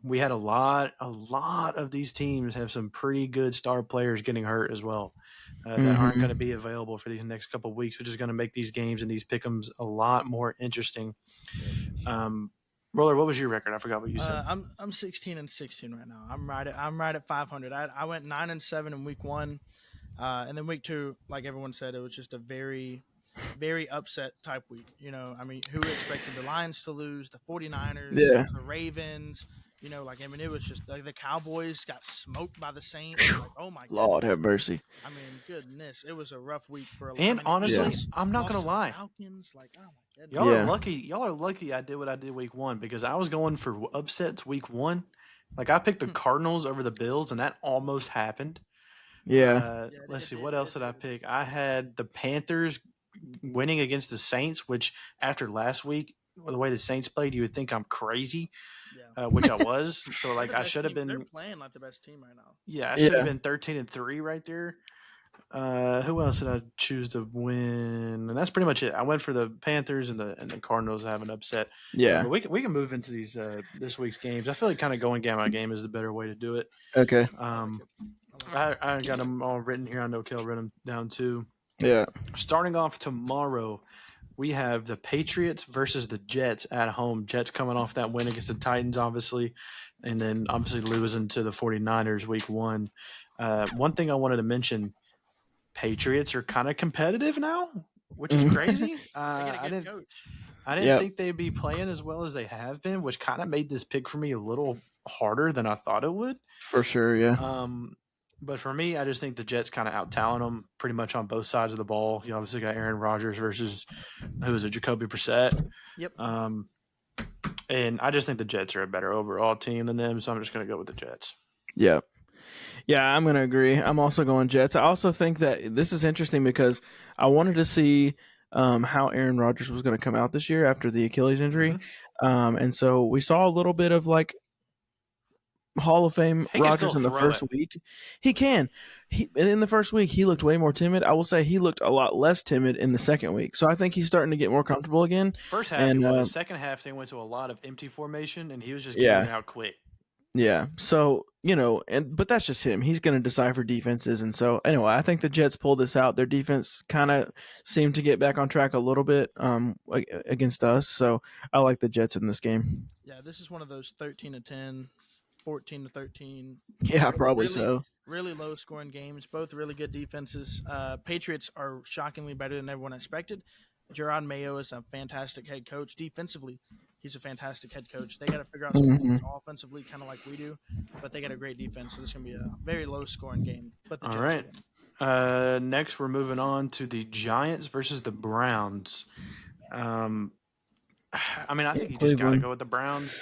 We had a lot of these teams have some pretty good star players getting hurt as well that aren't going to be available for these next couple of weeks, which is going to make these games and these pick'ems a lot more interesting. Roller, what was your record? I forgot what you said.
I'm 16-16 right now. I'm right at 500. I went 9-7 in week 1, and then week 2, like everyone said, it was just a very, very upset type week. I mean, who expected the Lions to lose, the 49ers, the Ravens? It was just like the Cowboys got smoked by the Saints. Like, oh my goodness.
Lord have mercy.
I mean, goodness, it was a rough week for a lot.
And honestly, I'm not gonna lie.
Falcons, like, oh my goodness.
Y'all are lucky. Y'all are lucky I did what I did week 1 because I was going for upsets week 1. Like I picked the Cardinals over the Bills, and that almost happened. Let's see. What else did I pick? I had the Panthers winning against the Saints, which after last week, the way the Saints played, you would think I'm crazy, which I was. So like I should have been.
They're playing like the best team right now.
Yeah, I should have been 13-3 right there. Who else did I choose to win? And that's pretty much it. I went for the Panthers and the Cardinals to have an upset.
Yeah,
but we can move into these this week's games. I feel like kind of going game by game is the better way to do it.
Okay.
I got them all written here. I know Kel wrote them down too.
Yeah.
Starting off tomorrow, we have the Patriots versus the Jets at home. Jets coming off that win against the Titans, obviously, and then obviously losing to the 49ers week 1. One thing I wanted to mention, Patriots are kind of competitive now, which is crazy. I didn't think they'd be playing as well as they have been, which kind of made this pick for me a little harder than I thought it would.
For sure, yeah.
But for me, I just think the Jets kind of out-talent them pretty much on both sides of the ball. You obviously got Aaron Rodgers versus, Jacoby Brissett.
Yep.
And I just think the Jets are a better overall team than them, so I'm just going to go with the Jets.
Yeah. Yeah, I'm going to agree. I'm also going Jets. I also think that this is interesting because I wanted to see how Aaron Rodgers was going to come out this year after the Achilles injury. And so we saw a little bit of like Hall of Fame Rodgers in the first week. He can. In the first week, he looked way more timid. I will say he looked a lot less timid in the second week. So I think he's starting to get more comfortable again.
First half, he was. Second half, they went to a lot of empty formation, and he was just getting out quick.
Yeah. So, but that's just him. He's going to decipher defenses. And so, anyway, I think the Jets pulled this out. Their defense kind of seemed to get back on track a little bit against us. So I like the Jets in this game.
Yeah, this is one of those 13-10. 14-13.
Yeah, probably so.
Really low scoring games. Both really good defenses. Patriots are shockingly better than everyone expected. Gerard Mayo is a fantastic head coach. Defensively, he's a fantastic head coach. They got to figure out some things offensively, kind of like we do, but they got a great defense. So this is going to be a very low scoring game. But the Jets
right. Next, we're moving on to the Giants versus the Browns. I think you just got to go with the Browns.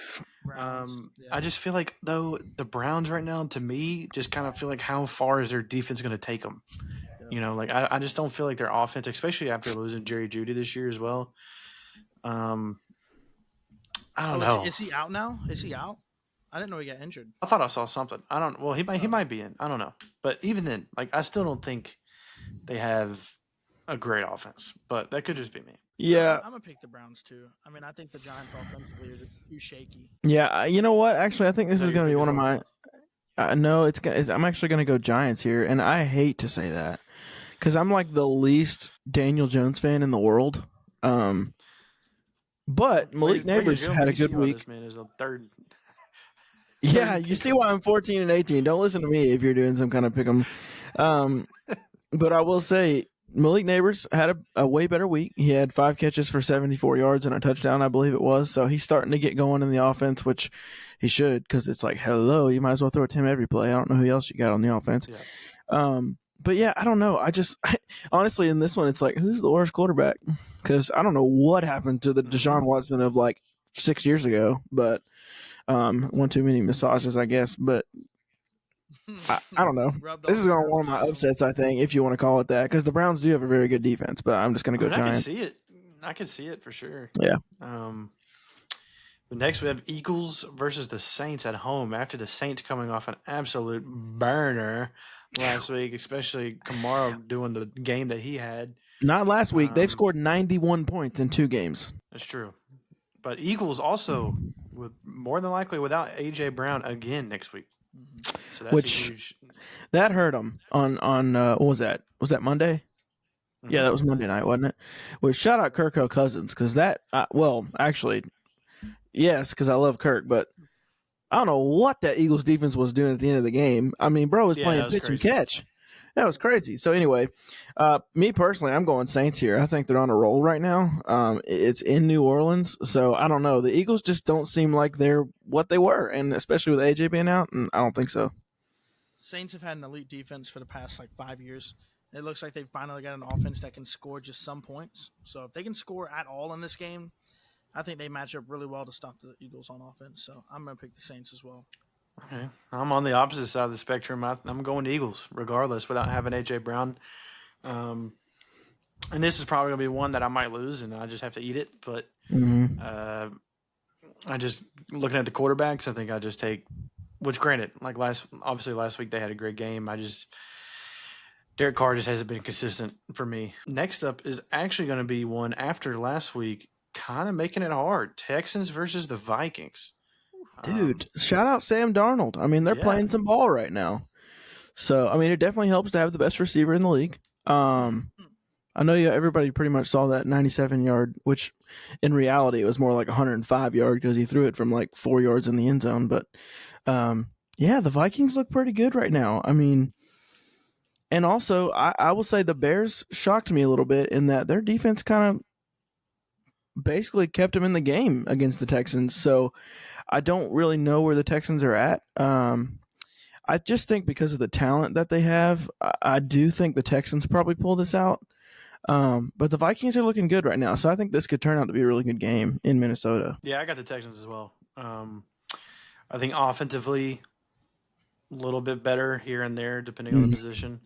I just feel like, though, the Browns right now, to me, just kind of feel like how far is their defense going to take them? Yeah. I just don't feel like their offense, especially after losing Jerry Jeudy this year as well. I don't know.
Is he out now? Is he out? I didn't know he got injured.
I thought I saw something. He might be in. I don't know. But even then, I still don't think they have a great offense. But that could just be me.
Yeah,
I'm gonna pick the Browns too. I think the Giants offensively are just too shaky.
Yeah, you know what? Actually, I think this is gonna be one of my. No, I'm actually gonna go Giants here, and I hate to say that because I'm like the least Daniel Jones fan in the world. But Malik Neighbors had a good week.
This man is a third.
Yeah, you see why I'm 14-18. Don't listen to me if you're doing some kind of pick 'em. But I will say. Malik Neighbors had a way better week. He had 5 catches for 74 yards and a touchdown, I believe it was. So he's starting to get going in the offense, which he should, because it's like, hello, you might as well throw it to him every play. I don't know who else you got on the offense. Yeah. But yeah, I don't know. Honestly, in this one, it's like, who's the worst quarterback? Because I don't know what happened to the Deshaun Watson of like 6 years ago, but one too many massages, I guess. But I don't know. This is going to be one of my upsets, I think, if you want to call it that, because the Browns do have a very good defense, but I'm just going to go Giants.
I can see it for sure.
Yeah.
Next, we have Eagles versus the Saints at home after the Saints coming off an absolute burner last week, especially Kamara doing the game that he had.
Not last week. They've scored 91 points in 2 games.
That's true. But Eagles also, with more than likely without A.J. Brown again next week. So that's a huge.
That hurt them on what was that? Was that Monday? Yeah, that was Monday night, wasn't it? Well, shout out Kirk Cousins because that. Actually, yes, because I love Kirk, but I don't know what that Eagles defense was doing at the end of the game. I mean, bro was playing pitch and catch. That was crazy. So anyway, me personally, I'm going Saints here. I think they're on a roll right now. It's in New Orleans, so I don't know. The Eagles just don't seem like they're what they were, and especially with AJ being out, and I don't think so.
Saints have had an elite defense for the past 5 years. It looks like they've finally got an offense that can score just some points. So if they can score at all in this game, I think they match up really well to stop the Eagles on offense. So I'm going to pick the Saints as well.
Okay. I'm on the opposite side of the spectrum. I'm going to Eagles regardless without having A.J. Brown. And this is probably going to be one that I might lose, and I just have to eat it. But I just, looking at the quarterbacks, I think I just take – which granted, last week they had a great game. Derek Carr just hasn't been consistent for me. Next up is actually going to be one after last week, kind of making it hard. Texans versus the Vikings.
Dude, shout out Sam Darnold. I mean, they're playing some ball right now. So, I mean, it definitely helps to have the best receiver in the league. I know everybody pretty much saw that 97-yard, which in reality it was more like 105-yard because he threw it from 4 yards in the end zone. But, the Vikings look pretty good right now. I mean, and also I will say the Bears shocked me a little bit in that their defense kind of basically kept them in the game against the Texans. So, I don't really know where the Texans are at. I just think because of the talent that they have, I do think the Texans probably pull this out. But the Vikings are looking good right now, so I think this could turn out to be a really good game in Minnesota.
Yeah, I got the Texans as well. I think offensively, a little bit better here and there, depending on the position.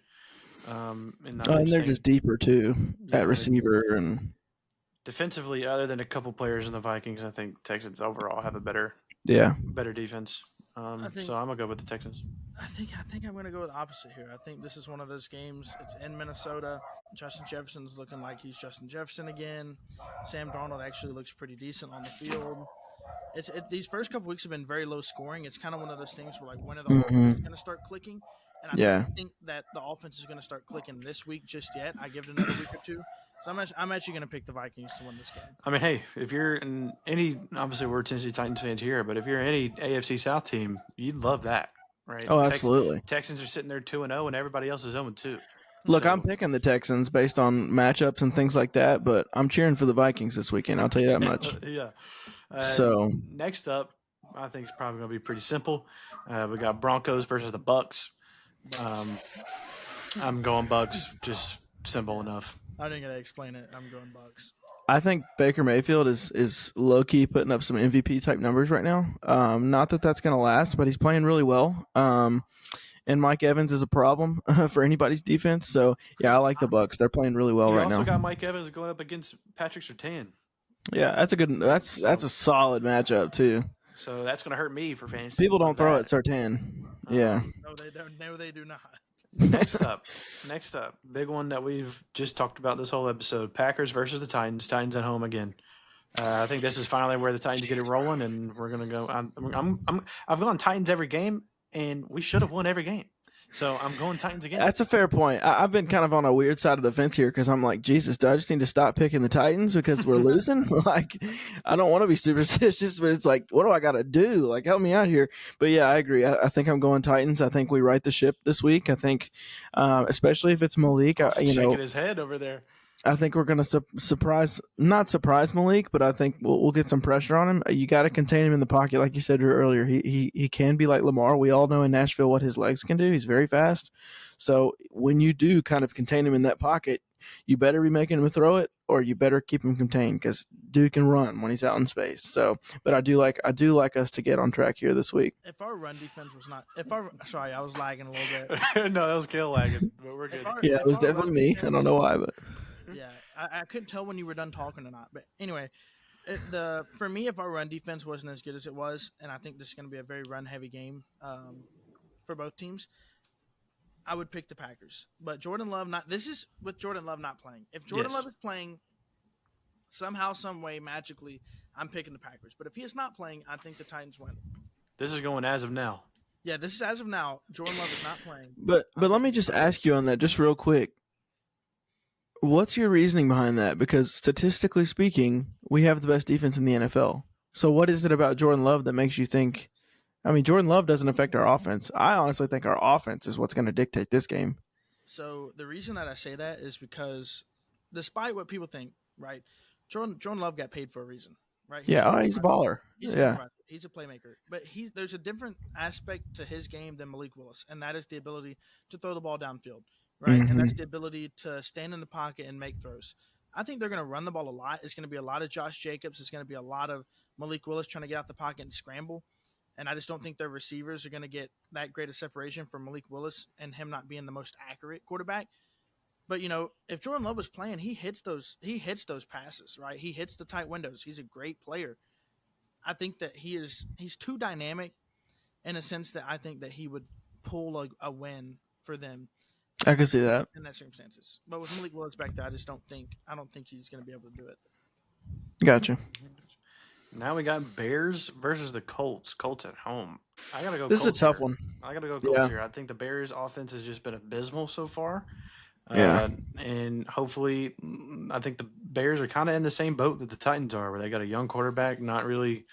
And they're just deeper, too, at receiver. And
defensively, other than a couple players in the Vikings, I think Texans overall have a better defense. So I'm gonna go with the Texans.
I think I'm gonna go with the opposite here. I think this is one of those games. It's in Minnesota. Justin Jefferson's looking like he's Justin Jefferson again. Sam Darnold actually looks pretty decent on the field. These first couple weeks have been very low scoring. It's kind of one of those things where when are the offense going to start clicking? And I don't think that the offense is going to start clicking this week just yet. I give it another week or two. So I'm actually going to pick the Vikings to win this game.
I mean, hey, if you're in any, obviously we're Tennessee Titans fans here, but if you're any AFC South team, you'd love that, right?
Oh, absolutely.
Texans are sitting there 2-0, and everybody else is 0-2.
Look, I'm picking the Texans based on matchups and things like that, but I'm cheering for the Vikings this weekend. I'll tell you that much.
Yeah.
So
next up, I think it's probably going to be pretty simple. We got Broncos versus the Bucks. I'm going Bucks, just simple enough.
I didn't got to explain it. I'm going Bucks.
I think Baker Mayfield is low-key putting up some MVP-type numbers right now. Not that that's going to last, but he's playing really well. And Mike Evans is a problem for anybody's defense. So, yeah, I like the Bucks. They're playing really well right now.
You also got Mike Evans going up against Patrick Surtain.
Yeah, that's a solid matchup, too.
So that's going to hurt me for fantasy.
People don't throw at Surtain. Yeah.
No, they don't. No, they do not.
Next up, big one that we've just talked about this whole episode: Packers versus the Titans. Titans at home again. I think this is finally where the Titans get it rolling, and we're gonna go. I've gone Titans every game, and we should have won every game. So I'm going Titans again.
That's a fair point. I've been kind of on a weird side of the fence here because I'm like, Jesus, do I just need to stop picking the Titans because we're losing? I don't want to be superstitious, but it's like, what do I got to do? Help me out here. But yeah, I agree. I think I'm going Titans. I think we right the ship this week. I think, especially if it's Malik,
shaking his head over there.
I think we're going to not surprise Malik, but I think we'll get some pressure on him. You got to contain him in the pocket, like you said earlier. He can be like Lamar. We all know in Nashville what his legs can do. He's very fast. So when you do kind of contain him in that pocket, you better be making him throw it, or you better keep him contained because dude can run when he's out in space. So, but I do like us to get on track here this week.
If our run defense was not, sorry, I was lagging a little bit.
No, that was Kale lagging, but we're good.
Yeah, it was definitely me. I don't know why, but.
Yeah, I couldn't tell when you were done talking or not. But anyway, for me, if our run defense wasn't as good as it was, and I think this is going to be a very run-heavy game for both teams, I would pick the Packers. But Jordan Love this is with Jordan Love not playing. If Jordan Love is playing somehow, some way, magically, I'm picking the Packers. But if he is not playing, I think the Titans win.
This is going as of now.
Yeah, this is as of now. Jordan Love is not playing.
But let me just ask you on that just real quick. What's your reasoning behind that? Because statistically speaking, we have the best defense in the NFL. So what is it about Jordan Love that makes you think? I mean, Jordan Love doesn't affect our offense. I honestly think our offense is what's going to dictate this game.
So the reason that I say that is because, despite what people think, right? Jordan Love got paid for a reason, right?
He's a baller.
He's a playmaker. But there's a different aspect to his game than Malik Willis, and that is the ability to throw the ball downfield, right?
Mm-hmm.
And that's the ability to stand in the pocket and make throws. I think they're going to run the ball a lot. It's going to be a lot of Josh Jacobs. It's going to be a lot of Malik Willis trying to get out the pocket and scramble. And I just don't think their receivers are going to get that great a separation from Malik Willis and him not being the most accurate quarterback. But, if Jordan Love was playing, he hits those passes, right? He hits the tight windows. He's a great player. I think that he's too dynamic in a sense that I think that he would pull a win for them.
I can see that
in that circumstances. But with Malik Willis back there, I don't think he's going to be able to do it.
Gotcha.
Now we got Bears versus the Colts. Colts at home. I gotta go.
This
Colts
is a tough
here.
one.
I gotta go Colts here. I think the Bears' offense has just been abysmal so far.
Yeah.
And hopefully, I think the Bears are kind of in the same boat that the Titans are, where they got a young quarterback, not really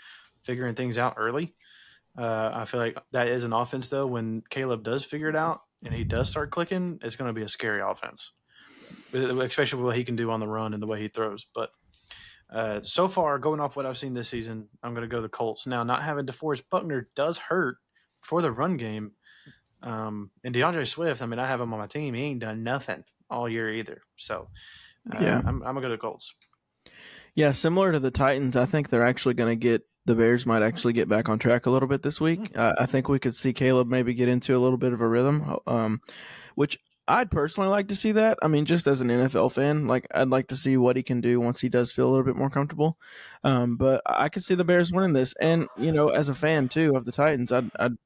figuring things out early. I feel like that is an offense, though. When Caleb does figure it out and he does start clicking, it's going to be a scary offense, especially what he can do on the run and the way he throws. But so far, going off what I've seen this season, I'm going to go the Colts. Now, not having DeForest Buckner does hurt for the run game. And DeAndre Swift, I mean, I have him on my team. He ain't done nothing all year either. So, I'm going to go to Colts.
Yeah, similar to the Titans, I think they're actually going to get the Bears might actually get back on track a little bit this week. I think we could see Caleb maybe get into a little bit of a rhythm, which I'd personally like to see that. I mean, just as an NFL fan, I'd like to see what he can do once he does feel a little bit more comfortable. But I could see the Bears winning this, and as a fan too of the Titans, I'm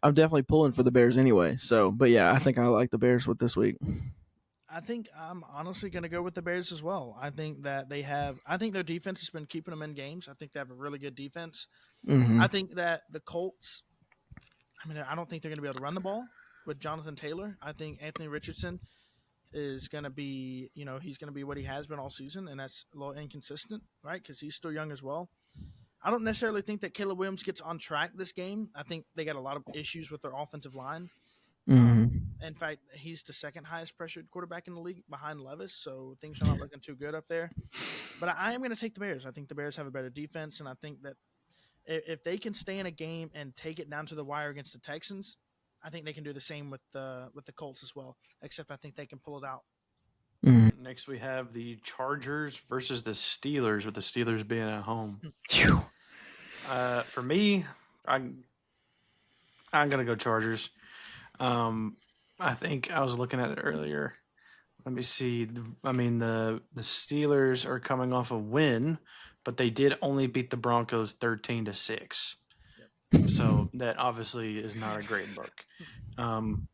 definitely pulling for the Bears anyway. So, but yeah, I think I like the Bears with this week.
I think I'm honestly going to go with the Bears as well. I think that I think their defense has been keeping them in games. I think they have a really good defense.
Mm-hmm.
I think that the Colts, I don't think they're going to be able to run the ball with Jonathan Taylor. I think Anthony Richardson is going to be, he's going to be what he has been all season, and that's a little inconsistent, right? Because he's still young as well. I don't necessarily think that Caleb Williams gets on track this game. I think they got a lot of issues with their offensive line.
Mm-hmm.
In fact, he's the second highest pressured quarterback in the league behind Levis, so things are not looking too good up there. But I am going to take the Bears. I think the Bears have a better defense, and I think that if they can stay in a game and take it down to the wire against the Texans, I think they can do the same with the Colts as well, except I think they can pull it out.
Mm-hmm.
Next, we have the Chargers versus the Steelers, with the Steelers being at home. For me, I'm going to go Chargers. I think I was looking at it earlier. Let me see. The Steelers are coming off a win, but they did only beat the Broncos 13-6. Yep. So that obviously is not a great look. And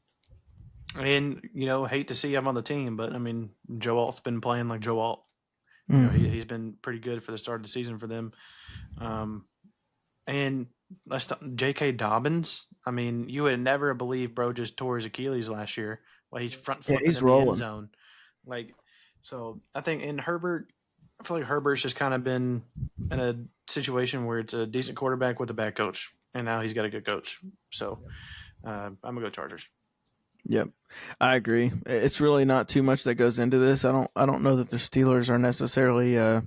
hate to see him on the team, but Joe Alt's been playing like Joe Alt. He's been pretty good for the start of the season for them. And let's talk J.K. Dobbins. You would never believe bro just tore his Achilles last year. Well, he's front flipping in the end zone. So I think in Herbert, I feel like Herbert's just kind of been in a situation where it's a decent quarterback with a bad coach, and now he's got a good coach. So I'm gonna go Chargers.
Yep, I agree. It's really not too much that goes into this. I don't know that the Steelers are necessarily. I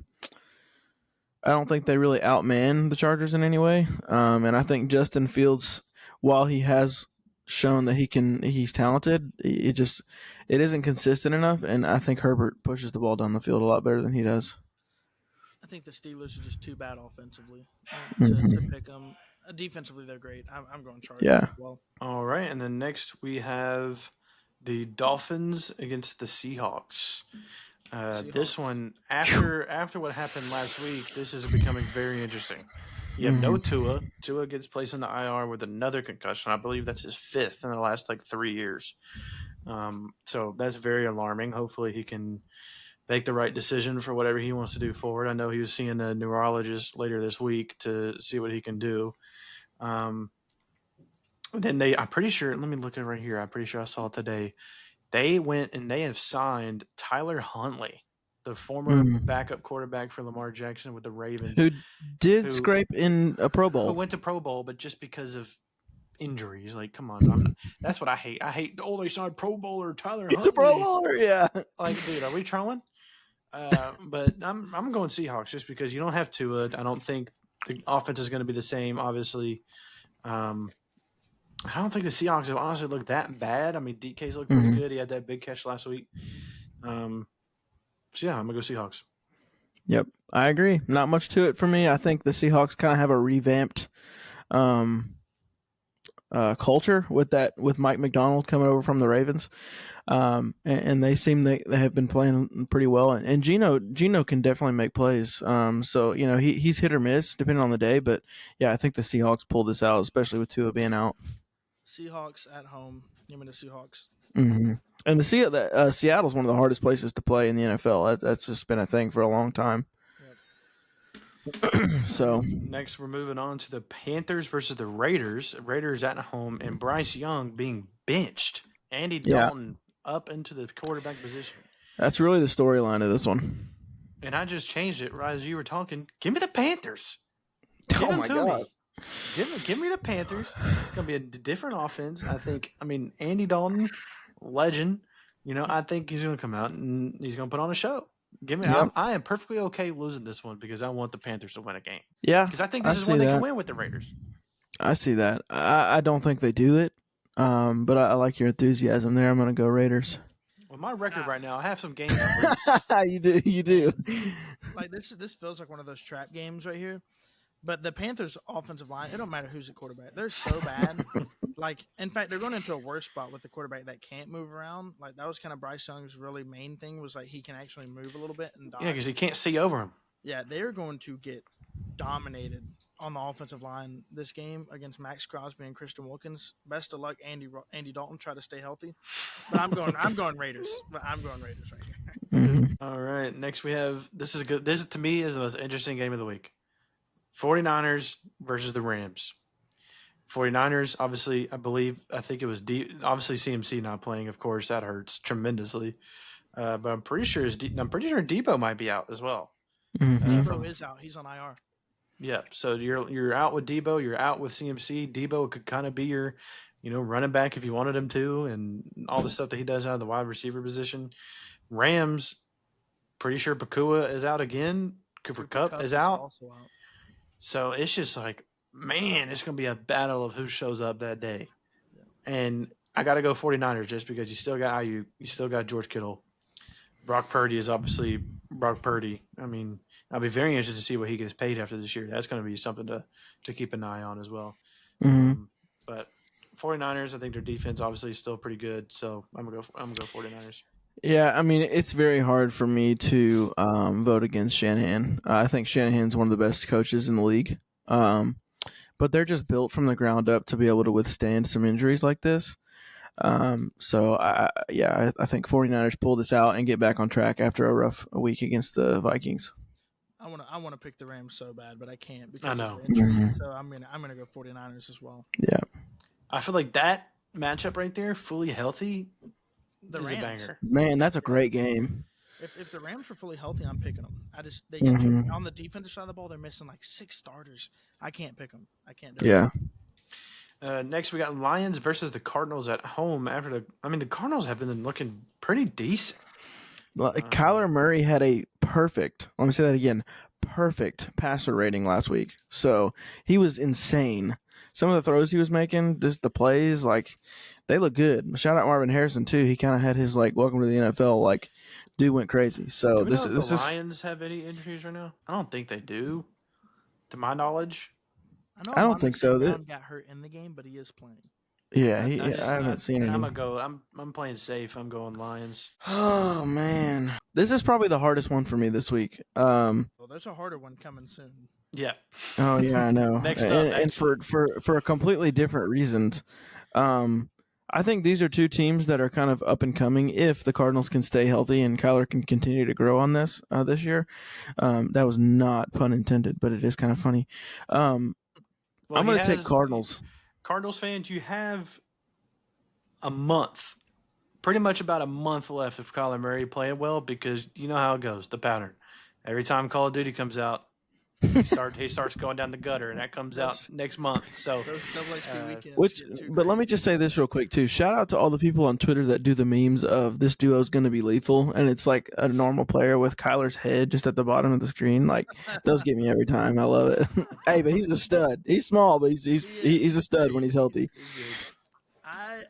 don't think they really outman the Chargers in any way. And I think Justin Fields, while he has shown that he's talented, it isn't consistent enough. And I think Herbert pushes the ball down the field a lot better than he does.
I think the Steelers are just too bad offensively to pick them. Defensively, they're great. I'm going Chargers as well.
All right, and then next we have the Dolphins against the Seahawks. This one, after what happened last week, this is becoming very interesting. You have no Tua. Tua gets placed in the IR with another concussion. I believe that's his 5th in the last 3 years. So that's very alarming. Hopefully he can make the right decision for whatever he wants to do forward. I know he was seeing a neurologist later this week to see what he can do. Then I'm pretty sure, let me look at it right here. I'm pretty sure I saw it today. They went and they have signed Tyler Huntley, the former backup quarterback for Lamar Jackson with the Ravens.
Who did scrape in a Pro Bowl.
Who went to Pro Bowl, but just because of injuries. Like, come on. That's what I hate. I hate, they signed Pro Bowler Tyler Huntley.
It's a Pro Bowler, yeah.
Like, dude, are we trolling? But I'm going Seahawks just because you don't have Tua. I don't think the offense is going to be the same, obviously. I don't think the Seahawks have honestly looked that bad. I mean, DK's looked pretty good. He had that big catch last week. So, yeah, I'm going to go Seahawks.
Yep, I agree. Not much to it for me. I think the Seahawks kind of have a revamped culture with Mike McDonald coming over from the Ravens. And they seem they have been playing pretty well. And Geno can definitely make plays. So, he's hit or miss depending on the day. But, yeah, I think the Seahawks pulled this out, especially with Tua being out.
Seahawks at home. Give me the Seahawks.
Mm-hmm. And Seattle's one of the hardest places to play in the NFL. That's just been a thing for a long time. Yep. So
next, we're moving on to the Panthers versus the Raiders. Raiders at home, and Bryce Young being benched. Andy Dalton up into the quarterback position.
That's really the storyline of this one.
And I just changed it right as you were talking. Give me the Panthers. Give
them to me.
Give me the Panthers. It's going to be a different offense. I mean, Andy Dalton, legend. I think he's going to come out and he's going to put on a show. Give me. Yep. I am perfectly okay losing this one because I want the Panthers to win a game.
Yeah,
because I think this is when they can win with the Raiders.
I see that. I don't think they do it, but I like your enthusiasm there. I'm going to go Raiders.
Well, my record right now, I have some games.
You do.
Like this feels like one of those trap games right here. But the Panthers' offensive line, it don't matter who's the quarterback. They're so bad. In fact, they're going into a worse spot with the quarterback that can't move around. Like, that was kind of Bryce Young's really main thing was, like, he can actually move a little bit and dodge.
Yeah, because he can't see over him.
Yeah, they're going to get dominated on the offensive line this game against Max Crosby and Christian Wilkins. Best of luck, Andy Dalton. Try to stay healthy. But I'm going Raiders. But I'm going Raiders right here.
Mm-hmm.
All right, next we have, this is good. This, to me, is the most interesting game of the week. 49ers versus the Rams. 49ers, obviously, I think it was obviously CMC not playing, of course, that hurts tremendously. But I'm pretty sure Debo might be out as well.
Mm-hmm.
Debo is out. He's on IR.
Yeah, so you're out with Debo, you're out with CMC. Debo could kind of be your, running back if you wanted him to, and all the stuff that he does out of the wide receiver position. Rams, pretty sure Pakua is out again. Cooper Kupp is out.
Also out.
So it's just like, man, it's going to be a battle of who shows up that day. Yeah. And I got to go 49ers just because you still got Ayuk, you still got George Kittle. Brock Purdy is obviously Brock Purdy. I mean, I'll be very interested to see what he gets paid after this year. That's going to be something to keep an eye on as well.
Mm-hmm.
But 49ers, I think their defense obviously is still pretty good. So I'm gonna go 49ers.
Yeah, I mean, it's very hard for me to vote against Shanahan. I think Shanahan's one of the best coaches in the league. But they're just built from the ground up to be able to withstand some injuries like this. So, I think 49ers pull this out and get back on track after a rough week against the Vikings.
I want to pick the Rams so bad, but I can't because
I know.
of the injuries. Mm-hmm. So I'm gonna go 49ers as well.
Yeah,
I feel like that matchup right there, fully healthy, is a banger.
Man, that's a great game.
If the Rams were fully healthy, I'm picking them. They get on the defensive side of the ball. They're missing like 6 starters. I can't pick them. I can't do it.
Yeah.
Next, we got Lions versus the Cardinals at home. The Cardinals have been looking pretty decent.
Kyler Murray had a perfect, let me say that again, perfect passer rating last week. So he was insane. Some of the throws he was making, just the plays, like, they look good. Shout out Marvin Harrison, too. He kind of had his, welcome to the NFL, dude went crazy. So
do we know if the Lions have any injuries right now? I don't think they do, to my knowledge.
I don't think so.
Brown got hurt in the game, but he is playing.
Yeah, I haven't seen him.
I'm playing safe. I'm going Lions.
Oh man, this is probably the hardest one for me this week.
Well, there's a harder one coming soon.
Yeah.
Oh yeah, I know.
Next up,
and
actually.
for completely different reasons. I think these are two teams that are kind of up and coming. If the Cardinals can stay healthy and Kyler can continue to grow on this year, that was not pun intended, but it is kind of funny.
Well,
I'm
he
going to take
has
Cardinals.
Cardinals fans. You have a month, pretty much about a month left of Kyler Murray playing well because you know how it goes. The pattern. Every time Call of Duty comes out, he starts going down the gutter, and that comes out next month. So,
Those double XP weekends
Which,
get too
but let me
crazy.
just say this real quick too. Shout out to all the people on Twitter that do the memes of this duo is going to be lethal, and it's like a normal player with Kyler's head just at the bottom of the screen. Like those get me every time. I love it. Hey, but he's a stud. He's small, but he's a stud when he's healthy.
He's good.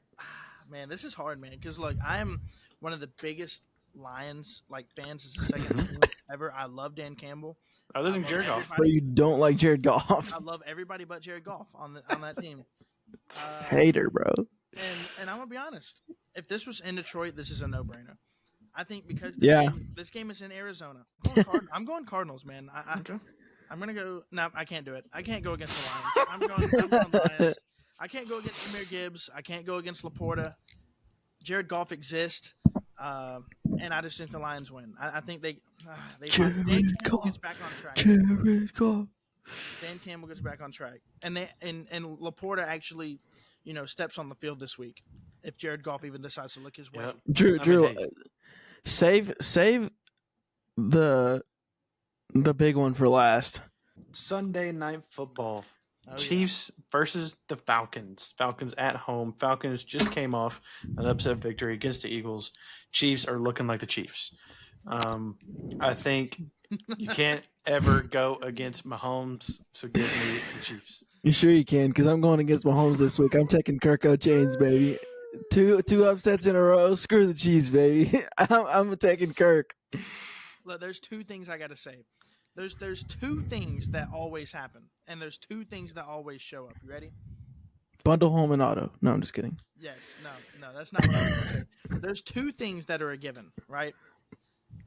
Man, this is hard, man, because look, I am one of the biggest Lions fans as a second team ever. I love Dan Campbell.
other than Jared Goff,
But you don't like Jared Goff.
I love everybody but Jared Goff on that team.
Hater, bro.
And I'm gonna be honest. If this was in Detroit, this is a no-brainer. I think because this game is in Arizona. I'm going Cardinals, man.
Okay.
I'm gonna go. No, I can't do it. I can't go against the Lions. I'm going Lions. I can't go against Jahmyr Gibbs. I can't go against Laporta. Jared Goff exists, and I just think the Lions win. I think they Dan Campbell gets back on track.
Jared Goff.
Dan Campbell gets back on track, and Laporta actually, steps on the field this week. If Jared Goff even decides to look his way,
Yep.
Drew, save the big one for last.
Sunday Night Football.
Oh,
Chiefs versus the Falcons. Falcons at home. Falcons just came off an upset victory against the Eagles. Chiefs are looking like the Chiefs. I think you can't ever go against Mahomes, so give me the Chiefs.
You sure you can? Because I'm going against Mahomes this week. I'm taking Kirk Chains, baby. Two upsets in a row. Screw the Chiefs, baby. I'm taking Kirk.
Look, there's two things I got to say. There's two things that always happen, and there's two things that always show up. You ready?
Bundle home and auto. No, I'm just kidding.
Yes. No, that's not what I was going to say. There's two things that are a given, right?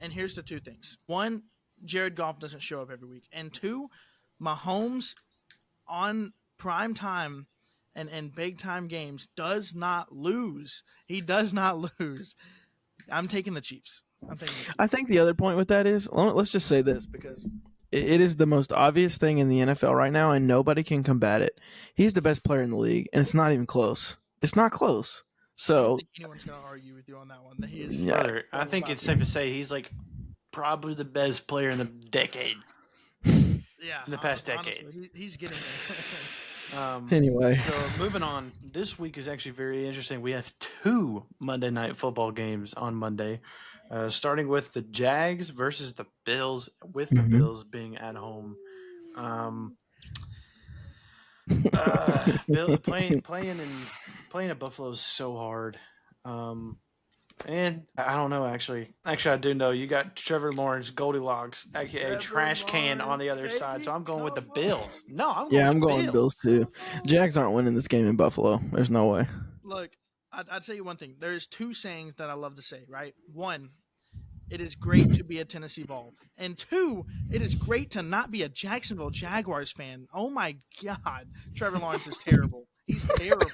And here's the two things. One, Jared Goff doesn't show up every week. And two, Mahomes on prime time and big time games does not lose. He does not lose. I'm taking the Chiefs.
I think the other point with that is, let's just say this, because it is the most obvious thing in the NFL right now, and nobody can combat it. He's the best player in the league, and it's not even close. It's not close. So
I don't think anyone's going to argue with you on that one. He is.
Brother, I think it's safe to say he's probably the best player in the decade.
Yeah,
in the past decade.
Honestly, he's getting
there.
Anyway.
So moving on, this week is actually very interesting. We have two Monday Night Football games on Monday. Starting with the Jags versus the Bills, with the Bills being at home. Playing at Buffalo is so hard. And I don't know, actually. Actually, I do know. You got Trevor Lawrence, Goldilocks, aka Trash Can on the other side. So I'm going with the Bills. No, I'm going
Bills too. Jags aren't winning this game in Buffalo. There's no way.
Look, I'll tell you one thing. There's two sayings that I love to say, right? One, it is great to be a Tennessee Vol. And two, it is great to not be a Jacksonville Jaguars fan. Oh my God. Trevor Lawrence is terrible. He's terrible.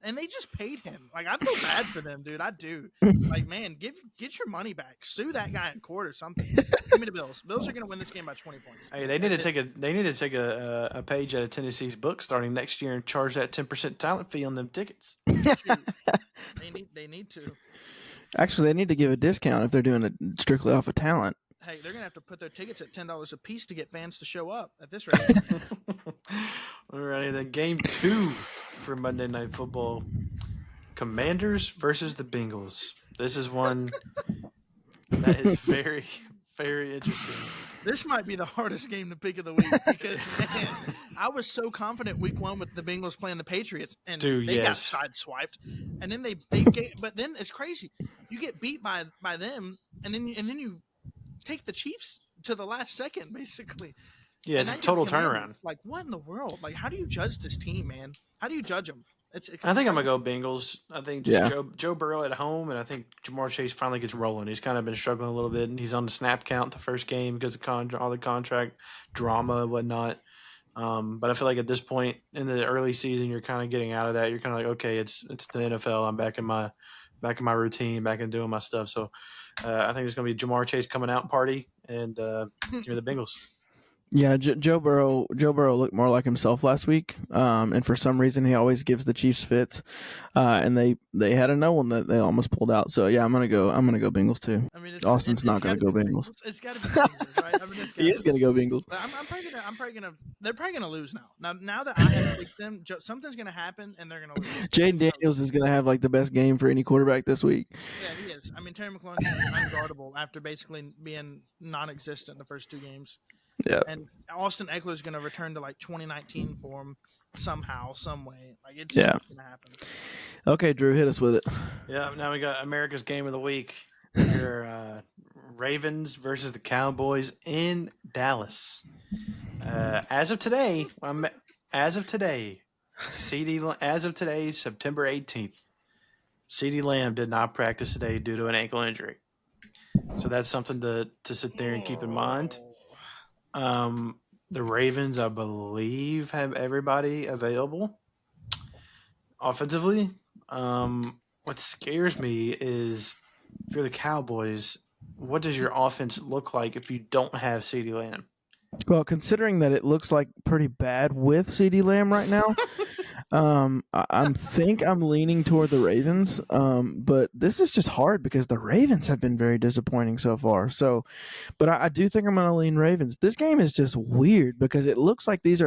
And they just paid him. I feel bad for them, dude. I do. Man, get your money back. Sue that guy in court or something. Give me the Bills. Bills are going to win this game by 20 points.
Hey, they need to take a page out of Tennessee's book starting next year and charge that 10% talent fee on them tickets.
They need to.
Actually, they need to give a discount if they're doing it strictly off of talent.
Hey, they're going to have to put their tickets at $10 a piece to get fans to show up at this rate.
All right, then game 2 for Monday Night Football. Commanders versus the Bengals. This is one that is very, very interesting.
This might be the hardest game to pick of the week because, man, I was so confident week 1 with the Bengals playing the Patriots, and they got sideswiped. And then but then it's crazy. You get beat by them, and then you take the Chiefs to the last second, basically.
Yeah, it's a total turnaround.
What in the world? How do you judge this team, man? How do you judge them?
I think I'm gonna go Bengals. I think just Joe Burrow at home, and I think Jamar Chase finally gets rolling. He's kind of been struggling a little bit, and he's on the snap count the first game because of all the contract drama and whatnot. But I feel like at this point in the early season, you're kind of getting out of that. You're kind of like, okay, it's the NFL. I'm back in my routine, back in doing my stuff. So I think it's gonna be Jamar Chase coming out party, and give me the Bengals.
Yeah, Joe Burrow looked more like himself last week, and for some reason he always gives the Chiefs fits, and they had another one that they almost pulled out. So yeah, I'm gonna go Bengals too.
I mean,
Austin's not gonna go Bengals.
It's got to be Bengals, right? I mean,
He is gonna go Bengals.
They're probably gonna lose now. Now that I have picked them, something's gonna happen and they're gonna lose.
Jaden Daniels is gonna have like the best game for any quarterback this week.
Yeah, he is. I mean, Terry McLaurin's unguardable after basically being non-existent the first two games.
Yeah.
And Austin Eckler's going to return to like 2019 form somehow, some way. Like it's going to happen.
Okay, Drew, hit us with it.
Yeah. Now we got America's Game of the Week. Your Ravens versus the Cowboys in Dallas. As of today, September 18th, CeeDee Lamb did not practice today due to an ankle injury. So that's something to sit there and keep in mind. The Ravens, I believe, have everybody available offensively. What scares me is if you're the Cowboys, what does your offense look like if you don't have CeeDee Lamb?
Well, considering that it looks like pretty bad with CeeDee Lamb right now, I think I'm leaning toward the Ravens. But this is just hard because the Ravens have been very disappointing so far. So, but I do think I'm going to lean Ravens. This game is just weird because it looks like these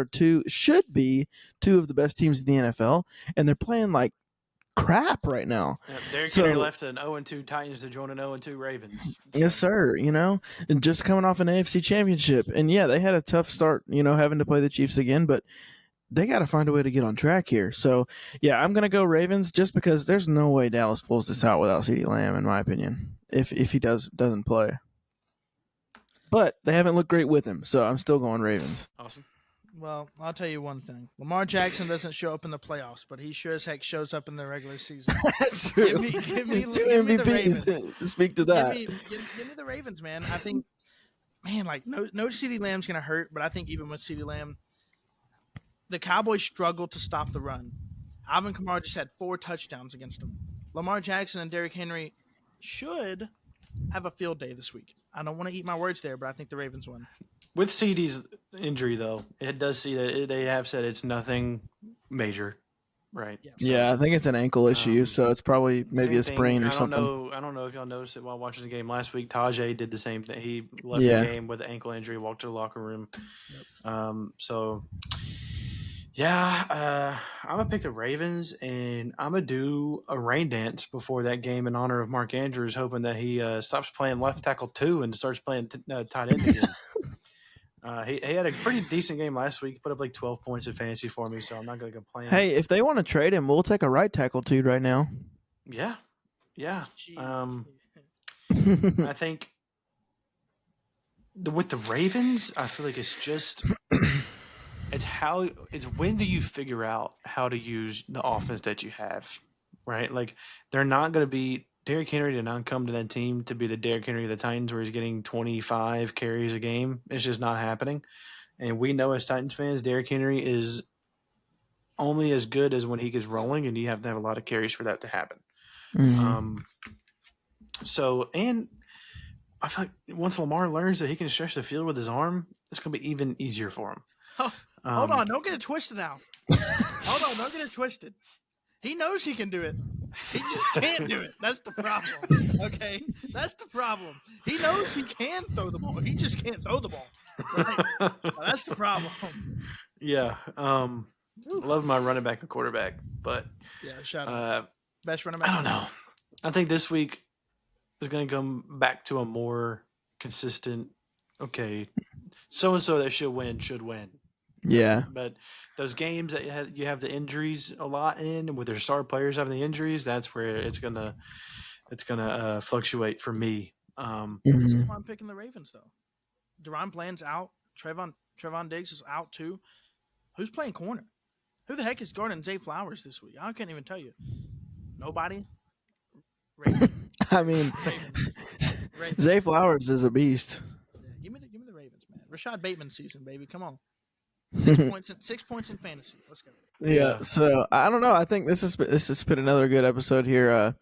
should be two of the best teams in the NFL, and they're playing like crap right now.
Yeah, Derrick Henry left an 0-2 Titans to join an 0-2 Ravens. So.
Yes, sir. And just coming off an AFC championship. And yeah, they had a tough start, having to play the Chiefs again, but they got to find a way to get on track here. So, yeah, I'm going to go Ravens just because there's no way Dallas pulls this out without CeeDee Lamb, in my opinion, if he doesn't play. But they haven't looked great with him, so I'm still going Ravens.
Awesome.
Well, I'll tell you one thing. Lamar Jackson doesn't show up in the playoffs, but he sure as heck shows up in the regular season.
That's true.
Give me
two MVPs. Speak to that.
Give me the Ravens, man. I think, no CeeDee Lamb's going to hurt, but I think even with CeeDee Lamb, the Cowboys struggle to stop the run. Alvin Kamara just had 4 touchdowns against them. Lamar Jackson and Derrick Henry should have a field day this week. I don't want to eat my words there, but I think the Ravens win.
With CeeDee's injury, though, it does see that they have said it's nothing major, right?
Yeah, I think it's an ankle issue, so it's probably maybe a sprain or something.
I don't know if y'all noticed it while watching the game last week. Thte did the same thing. He left the game with an ankle injury, walked to the locker room. Yep. I'm going to pick the Ravens, and I'm going to do a rain dance before that game in honor of Mark Andrews, hoping that he stops playing left tackle 2 and starts playing tight end again. He had a pretty decent game last week. He put up like 12 points in fantasy for me, so I'm not going to complain.
Hey, if they want to trade him, we'll take a right tackle too right now.
Yeah. I think with the Ravens, I feel like it's just it's when do you figure out how to use the offense that you have, right? Like they're not going to be Derrick Henry did not come to that team to be the Derrick Henry of the Titans where he's getting 25 carries a game. It's just not happening. And we know as Titans fans, Derrick Henry is only as good as when he gets rolling, and you have to have a lot of carries for that to happen. Mm-hmm. And I feel like once Lamar learns that he can stretch the field with his arm, it's going to be even easier for him.
Hold on. Don't get it twisted now. Don't get it twisted. He knows he can do it. He just can't do it. That's the problem. Okay? That's the problem. He knows he can throw the ball. He just can't throw the ball. Right? That's the problem.
Yeah. Love my running back and quarterback, but
shout out. Best running back.
I don't know. I think this week is going to come back to a more consistent, so-and-so that should win.
Yeah.
But those games that you have the injuries a lot in, and with their star players having the injuries, that's where it's gonna fluctuate for me.
That's why I'm picking the Ravens, though. Deron Bland's out. Trevon Diggs is out too. Who's playing corner? Who the heck is guarding Zay Flowers this week? I can't even tell you. Nobody. Ravens.
I mean,
Ravens.
Zay Flowers is a beast.
Yeah, give me the Ravens, man. Rashad Bateman season, baby. Come on. 6 points in fantasy. Let's go.
Yeah. So I don't know. I think this has been another good episode here.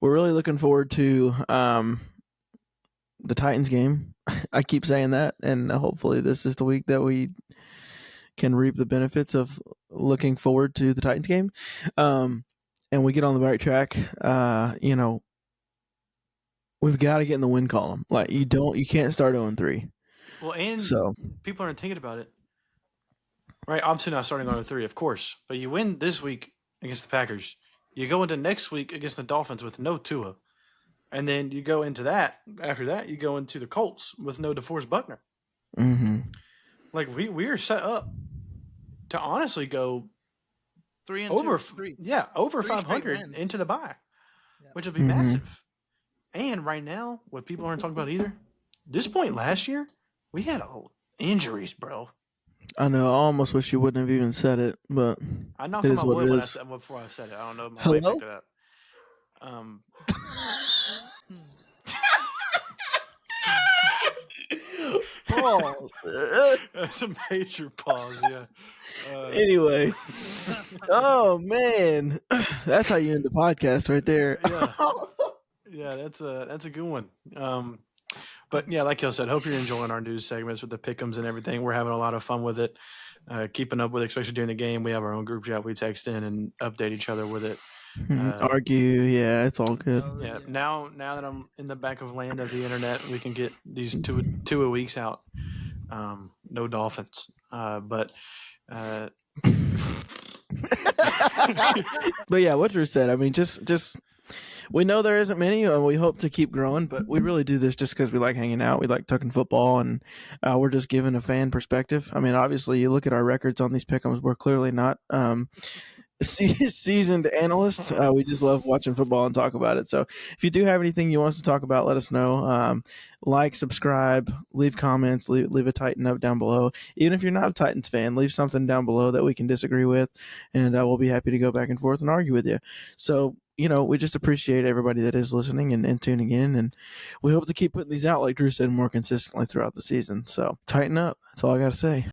We're really looking forward to the Titans game. I keep saying that, and hopefully this is the week that we can reap the benefits of looking forward to the Titans game. And we get on the right track. We've got to get in the win column. Like you can't start 0-3.
Well, and
so
people aren't thinking about it. Right, obviously not starting 0-3, of course. But you win this week against the Packers. You go into next week against the Dolphins with no Tua. And then you go into that. After that, you go into the Colts with no DeForest Buckner.
Mm-hmm.
Like, we are set up to honestly go
3
over
3.
Yeah, over
3 straight
500
wins.
into the bye, which would be
Mhm.
massive. And right now, what people aren't talking about either, this point last year, we had injuries, bro.
I know. I almost wish you wouldn't have even said it, but
I knocked
it
on
is
my
what
wood
it
when
is.
before I said it. I don't know if my
Hello?
wife picked it up.
Pause.
That's a major pause, yeah.
Anyway. Oh man. That's how you end the podcast right there.
Yeah, that's a good one. But yeah, like y'all said, hope you're enjoying our news segments with the pick'ems and everything. We're having a lot of fun with it, keeping up with it, especially during the game. We have our own group chat. We text in and update each other with it.
Argue, yeah, it's all good.
Yeah. Now that I'm in the back of land of the internet, we can get these two a weeks out. No Dolphins, but.
But yeah, what Drew said. I mean, just we know there isn't many, and we hope to keep growing. But we really do this just because we like hanging out. We like talking football, and we're just giving a fan perspective. I mean, obviously, you look at our records on these pick'ems. We're clearly not seasoned analysts. We just love watching football and talk about it. So if you do have anything you want us to talk about, let us know. Like, subscribe, leave comments, leave a Titan note down below. Even if you're not a Titans fan, leave something down below that we can disagree with, and we'll be happy to go back and forth and argue with you. So, we just appreciate everybody that is listening and tuning in, and we hope to keep putting these out, like Drew said, more consistently throughout the season. So tighten up. That's all I got to say.